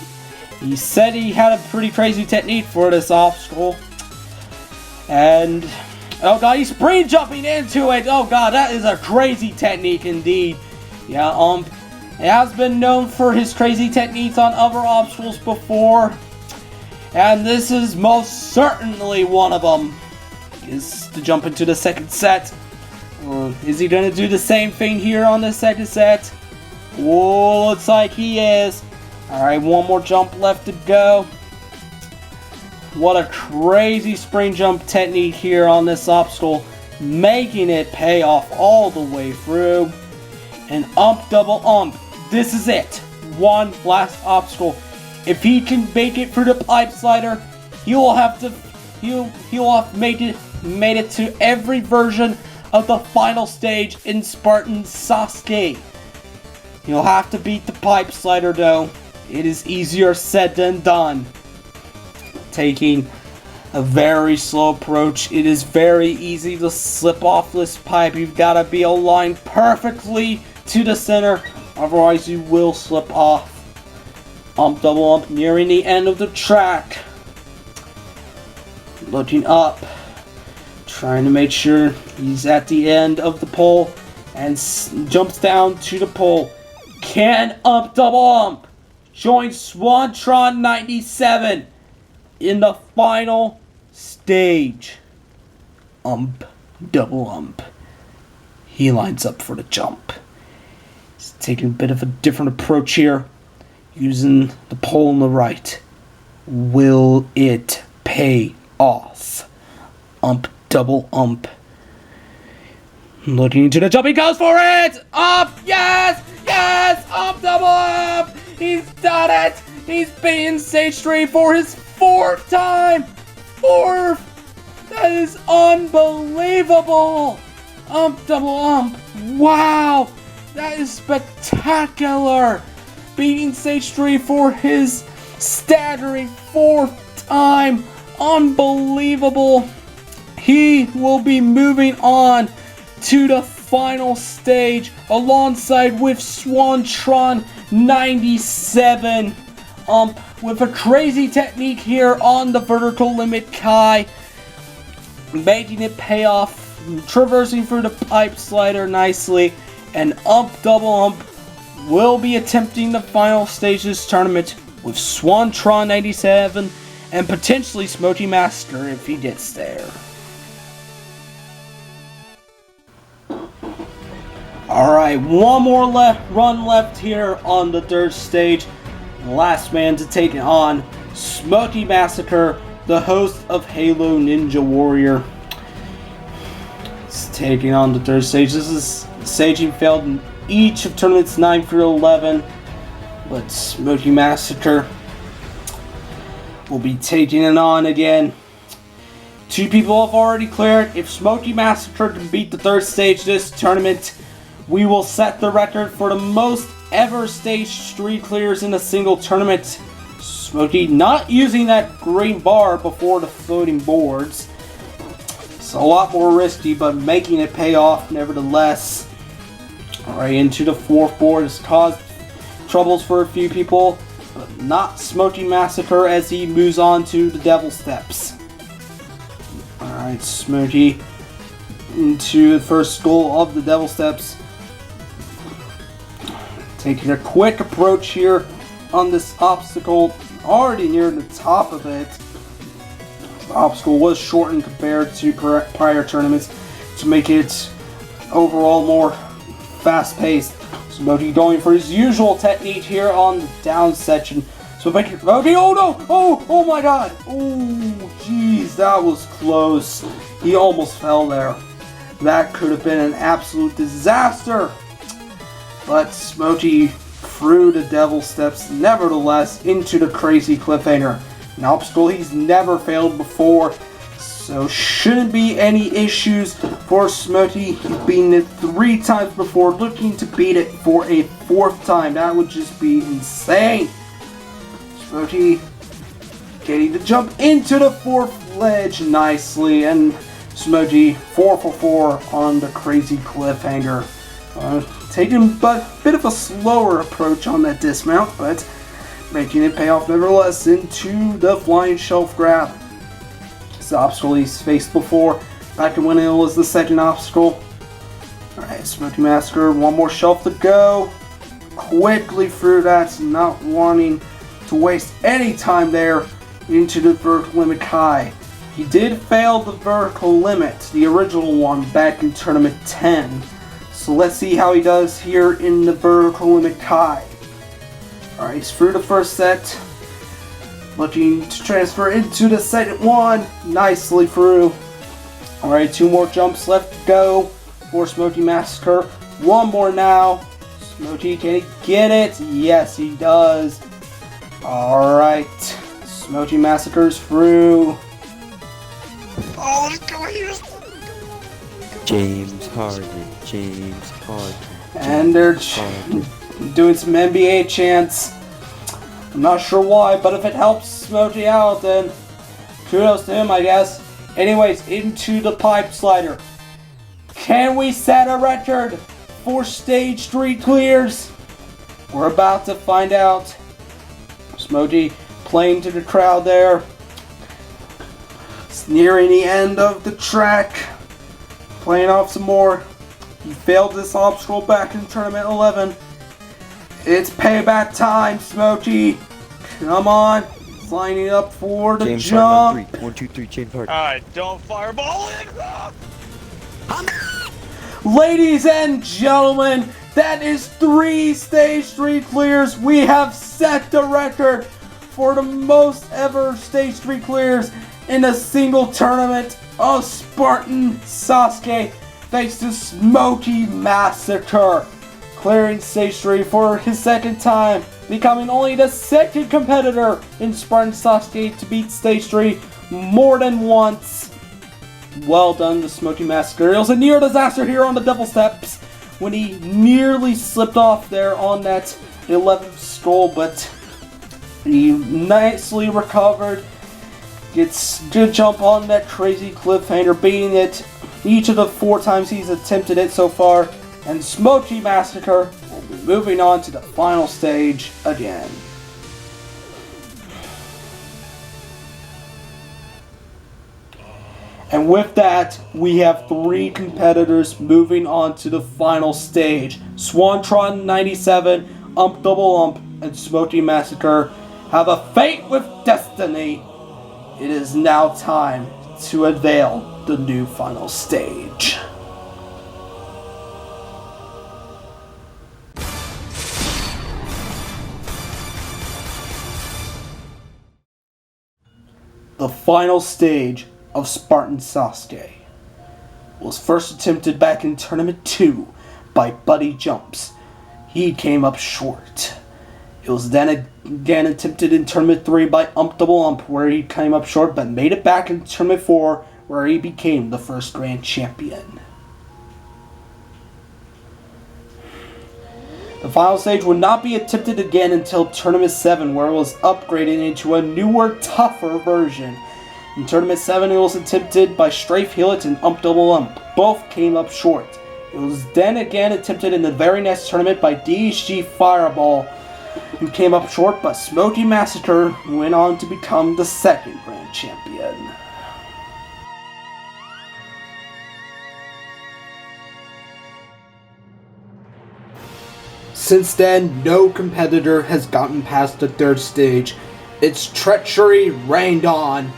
He said he had a pretty crazy technique for this obstacle. And, oh god, he's spring jumping into it! Oh god, that is a crazy technique indeed. Yeah, he has been known for his crazy techniques on other obstacles before. And this is most certainly one of them. Is to jump into the 2nd set. Is he gonna do the same thing here on the 2nd set? Whoa, looks like he is. Alright, 1 more jump left to go. What a crazy spring jump technique here on this obstacle, making it pay off all the way through. And Double Ump, this is it. One last obstacle. If he can make it through the pipe slider, he'll have made it to every version of the final stage in Spartan Sasuke. He'll have to beat the pipe slider though. It is easier said than done. Taking a very slow approach. It is very easy to slip off this pipe. You've got to be aligned perfectly to the center, otherwise you will slip off. Double Ump nearing the end of the track. Looking up, trying to make sure he's at the end of the pole, and jumps down to the pole. Can Double Ump join Swantron97 in the final stage? Double Ump. He lines up for the jump. He's taking a bit of a different approach here, using the pole on the right. Will it pay off? Double Ump. Looking into the jump, he goes for it! Yes! Yes! Double Ump! He's done it! He's beaten stage 3 for his 4th time! 4th! That is unbelievable! Double Ump! Wow! That is spectacular! Beating stage 3 for his staggering 4th time! Unbelievable! he will be moving on to the final stage alongside with SwanTron97. With a crazy technique here on the vertical limit Kai, making it pay off, traversing through the pipe slider nicely, and double will be attempting the final stage of this tournament with SwanTron97 and potentially Smoky Master if he gets there. Alright, one more run left here on the third stage. The last man to take it on, Smoky Massacre, the host of Halo Ninja Warrior. He's taking on the third stage. This is staging failed in each of tournaments 9 through 11, but Smoky Massacre will be taking it on again. 2 people have already cleared. If Smoky Massacre can beat the third stage this tournament, we will set the record for the most ever stage 3 clears in a single tournament. Smoky not using that green bar before the floating boards. It's a lot more risky, but making it pay off nevertheless. Alright, into the 4th board has caused troubles for a few people, but not Smoky Massacre as he moves on to the Devil Steps. Alright, Smoky into the first goal of the Devil Steps. Taking a quick approach here on this obstacle, already near the top of it. The obstacle was shortened compared to prior tournaments to make it overall more fast-paced. Smoky going for his usual technique here on the down section. So Smoky, oh no! Oh my god! Oh jeez, that was close. He almost fell there. That could have been an absolute disaster. But Smoky through the Devil Steps nevertheless into the crazy cliffhanger. An obstacle he's never failed before, so shouldn't be any issues for Smoky. He's beaten it 3 times before, looking to beat it for a 4th time. That would just be insane. Smoky getting to jump into the 4th ledge nicely, and Smoky 4 for 4 on the crazy cliffhanger. Taking a bit of a slower approach on that dismount, but making it pay off nevertheless into the flying shelf grab. It's the obstacle he's faced before, back when it was the second obstacle. Alright, Smoky Massacre, one more shelf to go. Quickly through that, not wanting to waste any time there into the vertical limit high. He did fail the vertical limit, the original one, back in tournament 10. So let's see how he does here in the vertical limit high. Alright, he's through the first set. Looking to transfer into the second one. Nicely through. Alright, 2 more jumps left to go for Smoky Massacre. 1 more now. Smoky, can he get it? Yes, he does. Alright, Smoky Massacre's through. Oh, let's go here. James Harden. And they're doing some NBA chants. I'm not sure why, but if it helps Smoky out, then kudos to him, I guess. Anyways, into the pipe slider. Can we set a record for stage 3 clears? We're about to find out. Smoky playing to the crowd there. It's nearing the end of the track. Playing off some more. He failed this obstacle back in tournament 11. It's payback time, Smoky. Come on. He's lining up for the James jump. Harden on 3. 1, 2, 3, James Harden. Alright, don't fireball it! Ladies and gentlemen, that is 3 stage 3 clears. We have set the record for the most ever stage 3 clears in a single tournament of Spartan Sasuke, thanks to Smoky Massacre, clearing stage 3 for his 2nd time, becoming only the 2nd competitor in Spartan Sasuke to beat stage 3 more than once. Well done to Smoky Massacre. It was a near disaster here on the Devil Steps when he nearly slipped off there on that 11th scroll, but he nicely recovered gets good jump on that crazy cliffhanger, beating it each of the 4 times he's attempted it so far, and Smoky Massacre will be moving on to the final stage again. And with that, we have 3 competitors moving on to the final stage. Swantron97, Ump Double Ump, and Smoky Massacre have a fate with destiny. It is now time to unveil the new final stage. The final stage of Spartan Sasuke was first attempted back in Tournament 2 by Buddy Jumps. He came up short. It was then again attempted in Tournament 3 by Ump Double Ump, where he came up short, but made it back in Tournament 4, where he became the first Grand Champion. The final stage would not be attempted again until Tournament 7, where it was upgraded into a newer, tougher version. In Tournament 7, it was attempted by Strafe Heelot and Ump Double Ump. Both came up short. It was then again attempted in the very next tournament by DHG Fireball, who came up short, but Smoky Massacre went on to become the second Grand Champion. Since then, no competitor has gotten past the 3rd stage. Its treachery reigned on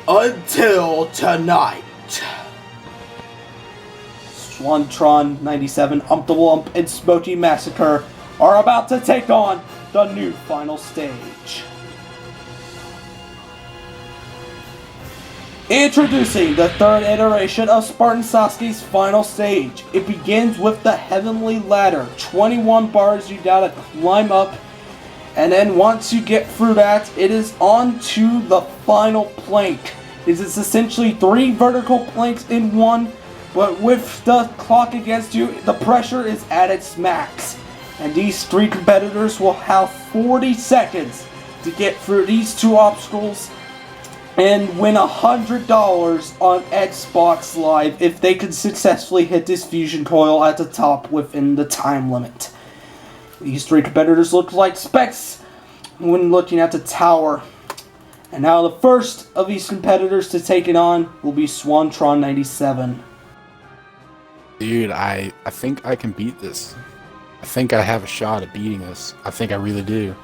until tonight. Swantron97, Ump Double Ump, and Smoky Massacre are about to take on the new final stage. Introducing the 3rd iteration of Spartan Sasuke's final stage. It begins with the Heavenly Ladder. 21 bars you gotta climb up, and then once you get through that, it is on to the final plank. It is essentially 3 vertical planks in one, but with the clock against you, the pressure is at its max. And these 3 competitors will have 40 seconds to get through these 2 obstacles and win $100 on Xbox Live if they can successfully hit this fusion coil at the top within the time limit. These 3 competitors look like specs when looking at the tower. And now the first of these competitors to take it on will be Swantron97. Dude, I think I can beat this. I think I have a shot at beating this. I think I really do.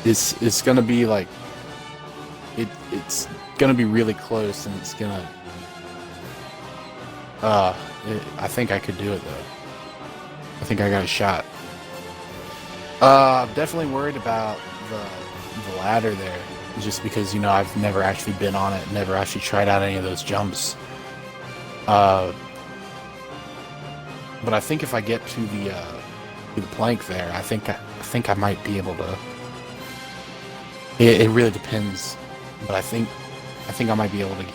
It's gonna be like it's gonna be really close, and it's gonna I think I could do it though. I think I got a shot. I'm definitely worried about the ladder there, just because, you know, I've never actually been on it, never actually tried out any of those jumps. But I think if I get to the plank there, I think I might be able to. It really depends, but I think I might be able to.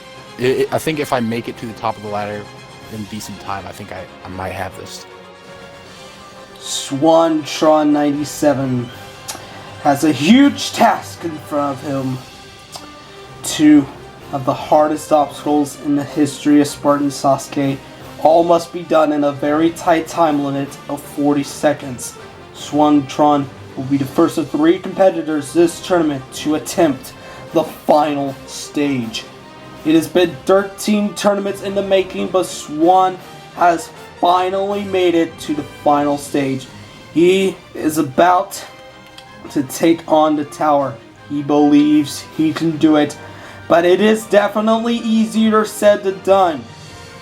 I think if I make it to the top of the ladder in decent time, I think I might have this. Swantron97 has a huge task in front of him. 2 of the hardest obstacles in the history of Spartan Sasuke. All must be done in a very tight time limit of 40 seconds. Swantron will be the first of 3 competitors this tournament to attempt the final stage. It has been 13 tournaments in the making, but Swan has finally made it to the final stage. He is about to take on the tower. He believes he can do it, but it is definitely easier said than done.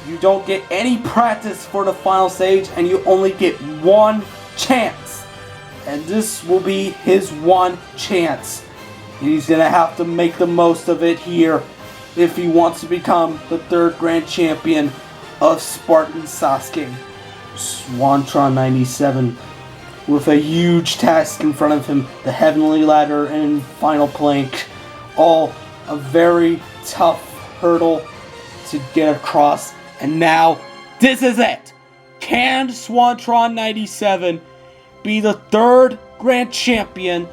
You don't get any practice for the final stage, and you only get 1 chance. And this will be his 1 chance. He's going to have to make the most of it here if he wants to become the 3rd Grand Champion of Spartan Sasuke. Swantron97 with a huge task in front of him, the Heavenly Ladder and final plank, all a very tough hurdle to get across. And now, this is it! Can Swantron97 be the 3rd Grand Champion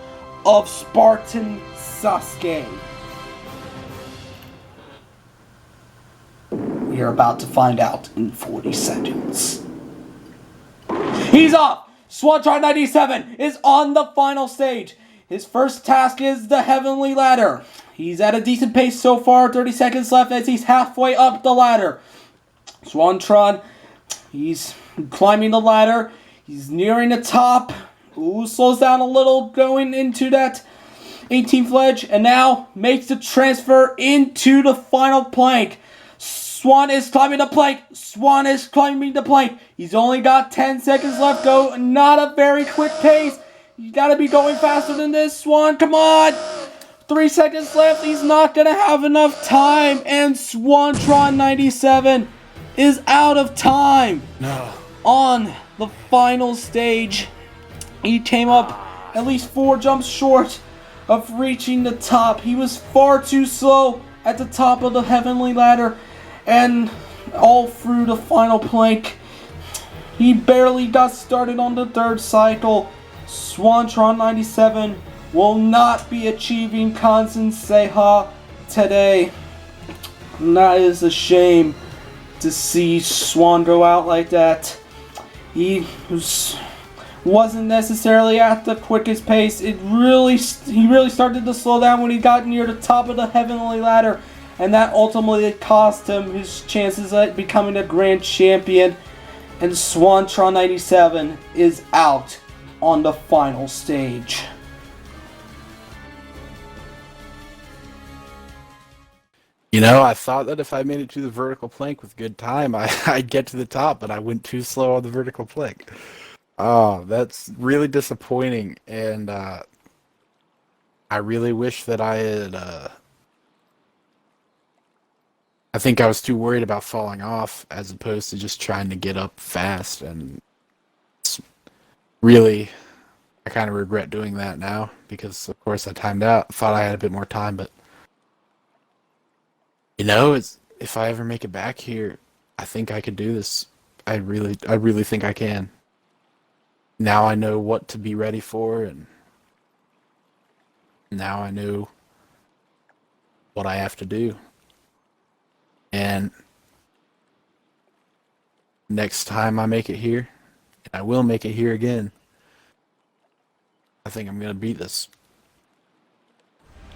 of Spartan Sasuke? We are about to find out in 40 seconds. He's off! SwanTron97 is on the final stage. His first task is the Heavenly Ladder. He's at a decent pace so far, 30 seconds left as he's halfway up the ladder. Swantron, he's climbing the ladder. He's nearing the top. Ooh, slows down a little going into that 18th ledge, and now makes the transfer into the final plank. Swan is climbing the plank. Swan is climbing the plank. He's only got 10 seconds left. Go, not a very quick pace. You gotta be going faster than this, Swan. Come on. 3 seconds left. He's not gonna have enough time. And SwanTron97 is out of time. No. On the final stage, he came up at least 4 jumps short of reaching the top. He was far too slow at the top of the Heavenly Ladder. And all through the final plank, he barely got started on the 3rd cycle. SwanTron97 will not be achieving Kansen Seiha today. And that is a shame to see Swan go out like that. He wasn't necessarily at the quickest pace. He really started to slow down when he got near the top of the Heavenly Ladder. And that ultimately cost him his chances at becoming a grand champion. And SwanTron97 is out on the final stage. You know, I thought that if I made it to the vertical plank with good time, I'd get to the top, but I went too slow on the vertical plank. Oh, that's really disappointing. And I really wish that I had... I think I was too worried about falling off as opposed to just trying to get up fast, and really, I kind of regret doing that now because, of course, I timed out. Thought I had a bit more time, but you know, if I ever make it back here, I think I could do this. I really think I can. Now I know what to be ready for, and now I know what I have to do. And next time I make it here, and I will make it here again, I think I'm going to beat this.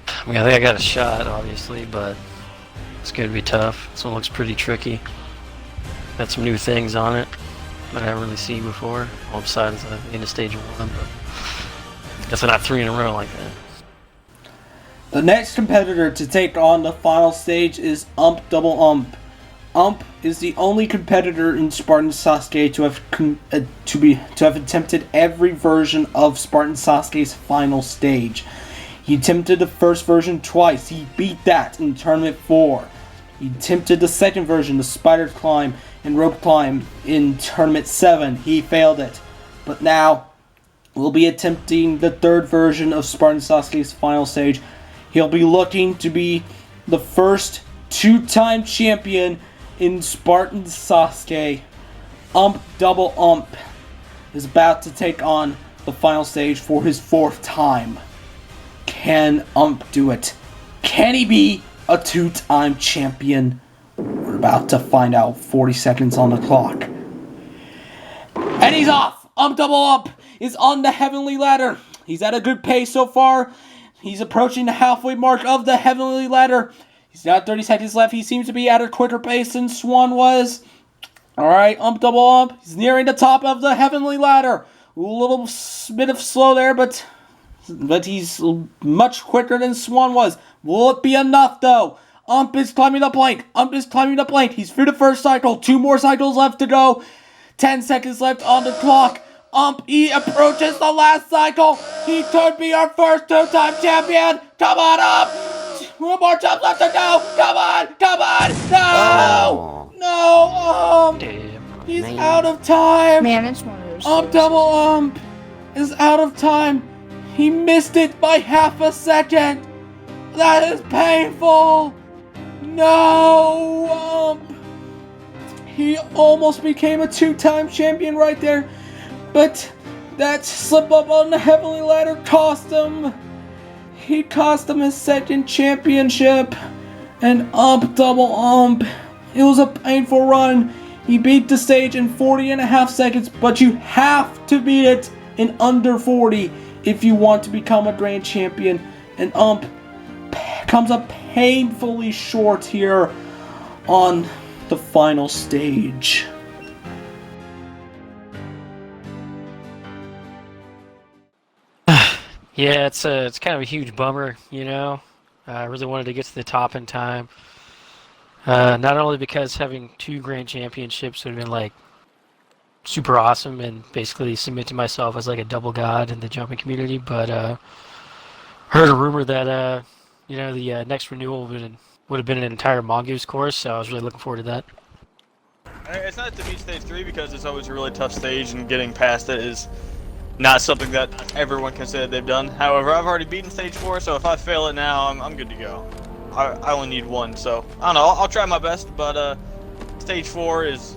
I mean, I think I got a shot, obviously, but it's going to be tough. This one looks pretty tricky. Got some new things on it that I haven't really seen before. All besides the end of stage 1, but guess not 3 in a row like that. The next competitor to take on the final stage is Double Ump. Ump is the only competitor in Spartan Sasuke to have attempted every version of Spartan Sasuke's final stage. He attempted the first version twice. He beat that in Tournament 4. He attempted the second version, the Spider Climb and Rope Climb, in Tournament 7. He failed it. But now, we'll be attempting the 3rd version of Spartan Sasuke's final stage. He'll be looking to be the first 2-time champion in Spartan Sasuke. Double Ump is about to take on the final stage for his 4th time. Can Ump do it? Can he be a 2-time champion? We're about to find out. 40 seconds on the clock. And he's off! Double Ump is on the Heavenly Ladder. He's at a good pace so far. He's approaching the halfway mark of the Heavenly Ladder. He's got 30 seconds left. He seems to be at a quicker pace than Swan was. Alright, Double Ump. He's nearing the top of the Heavenly Ladder. A little bit of slow there, but he's much quicker than Swan was. Will it be enough, though? Ump is climbing the plank. Ump is climbing the plank. He's through the first cycle. 2 more cycles left to go. 10 seconds left on the clock. He approaches the last cycle. He could be our first 2-time champion. Come on, Ump. 1 more jump left to go. Come on. No. No, Damn. He's out of time. Man, it's one of those. Double Ump is out of time. He missed it by half a second. That is painful. No, he almost became a 2-time champion right there. But that slip up on the Heavenly Ladder cost him. He cost him his second championship. And ump double ump. It was a painful run. He beat the stage in 40.5 seconds, but you have to beat it in under 40 if you want to become a grand champion. And ump comes up painfully short here on the final stage. Yeah, it's kind of a huge bummer, you know. I really wanted to get to the top in time. Not only because having 2 grand championships would have been like super awesome and basically cemented myself as like a double god in the jumping community, but heard a rumor that you know, the next renewal would have been an entire mongoose course, so I was really looking forward to that. It's not to beat stage 3 because it's always a really tough stage, and getting past it is not something that everyone can say that they've done. However, I've already beaten stage 4, so if I fail it now, I'm good to go. I only need 1, so I don't know. I'll try my best, but stage 4 is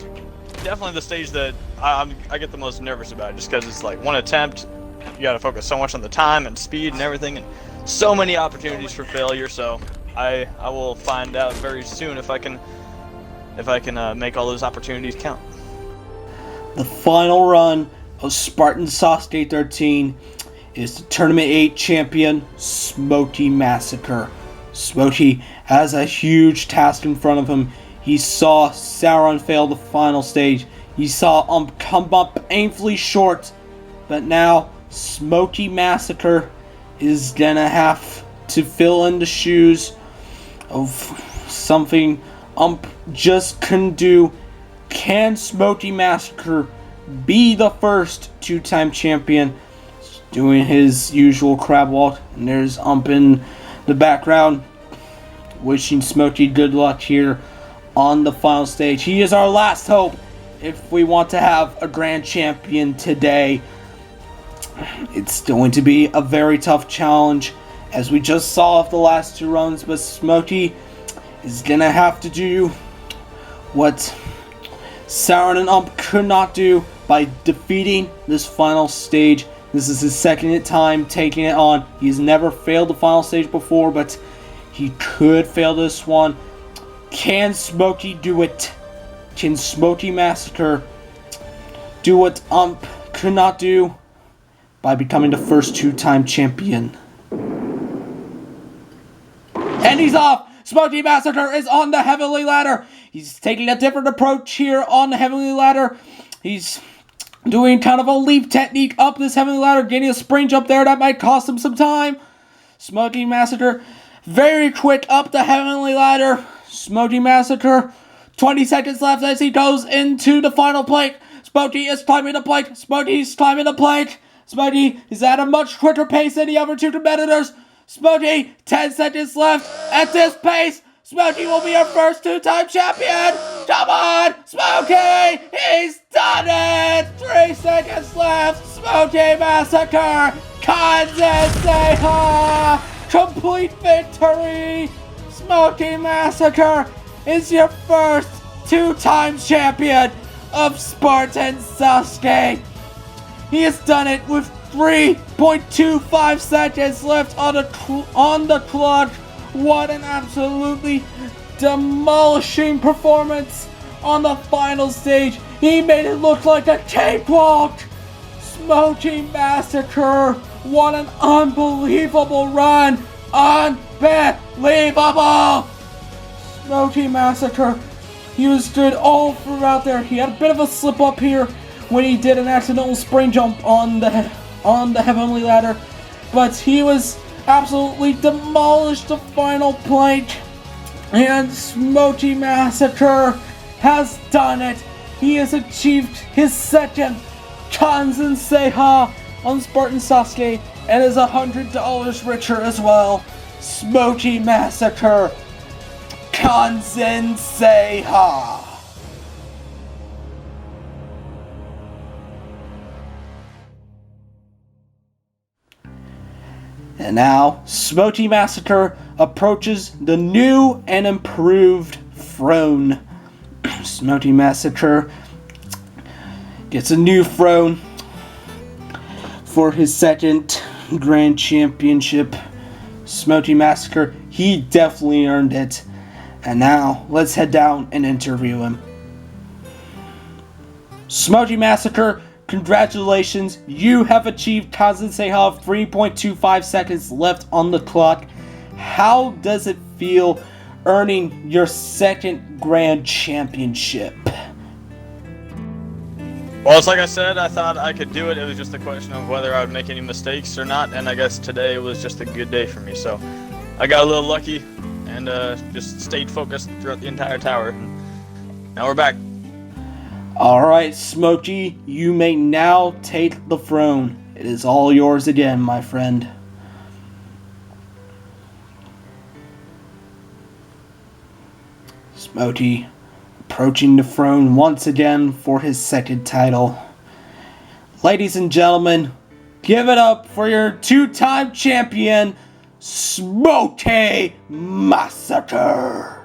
definitely the stage that I get the most nervous about, just because it's like 1 attempt. You got to focus so much on the time and speed and everything, and so many opportunities for failure. So I will find out very soon if I can make all those opportunities count. The final run of Spartan Sasuke 13 is the Tournament 8 champion, Smoky Massacre. Smoky has a huge task in front of him. He saw Sauron fail the final stage. He saw come up painfully short. But now, Smoky Massacre is gonna have to fill in the shoes of something just couldn't do. Can Smoky Massacre be the first 2-time champion? Doing his usual crab walk, and there's in the background wishing Smoky good luck here on the final stage. He is our last hope if we want to have a grand champion today. It's going to be a very tough challenge, as we just saw of the last 2 runs, but Smoky is gonna have to do what Sauron and could not do by defeating this final stage. This is his second time taking it on. He's never failed the final stage before, but he could fail this one. Can Smoky do it? Can Smoky Massacre do what could not do by becoming the first 2-time champion? And he's off! Smoky Massacre is on the Heavenly Ladder! He's taking a different approach here on the Heavenly Ladder. He's doing kind of a leap technique up this Heavenly Ladder, getting a spring jump there that might cost him some time. Smoky Massacre, very quick up the Heavenly Ladder. Smoky Massacre, 20 seconds left as he goes into the final plank. Smoky is climbing the plank. Smoky's climbing the plank. Smoky is at a much quicker pace than the other 2 competitors. Smoky, 10 seconds left. At this pace, Smoky will be our first 2-time champion. Come on, Smoky! He's done it! 3 seconds left. Smoky Massacre! Kanzenseiha! Complete victory! Smoky Massacre is your first 2-time champion of Spartan Sasuke. He has done it with 3.25 seconds left on the clock. What an absolutely demolishing performance on the final stage. He made it look like a cakewalk. Smoky Massacre, what an unbelievable run. Unbelievable. Smoky Massacre, he was good all throughout there. He had a bit of a slip up here when he did an accidental spring jump on the Heavenly Ladder, but he was absolutely demolished the final plank, and Smoky Massacre has done it. He has achieved his second Kanzenseiha on Spartan Sasuke and is $100 richer as well. Smoky Massacre, Kanzenseiha. And now, Smoky Massacre approaches the new and improved throne. Smoky Massacre gets a new throne for his second Grand Championship Smoky Massacre, he definitely earned it. And now, let's head down and interview him. Smoky Massacre, congratulations, you have achieved Kazenseiha of 3.25 seconds left on the clock. How does it feel earning your second Grand Championship? Well, it's like I said, I thought I could do it. It was just a question of whether I would make any mistakes or not, and I guess today was just a good day for me. So I got a little lucky and just stayed focused throughout the entire tower. Now we're back. Alright, Smokey, you may now take the throne. It is all yours again, my friend. Smokey approaching the throne once again for his second title. Ladies and gentlemen, give it up for your two-time champion, Smoky Massacre!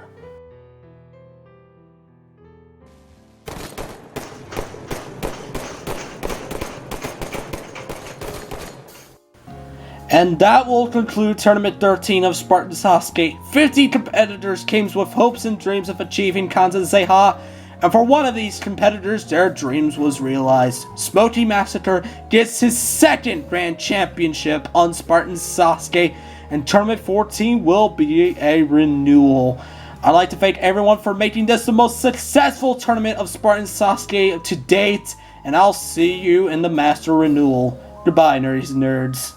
And that will conclude Tournament 13 of Spartan Sasuke. 50 competitors came with hopes and dreams of achieving Kazenseiha, and for one of these competitors, their dreams was realized. Smoky Massacre gets his second Grand Championship on Spartan Sasuke, and Tournament 14 will be a renewal. I'd like to thank everyone for making this the most successful tournament of Spartan Sasuke to date, and I'll see you in the Master Renewal. Goodbye, nerds and nerds.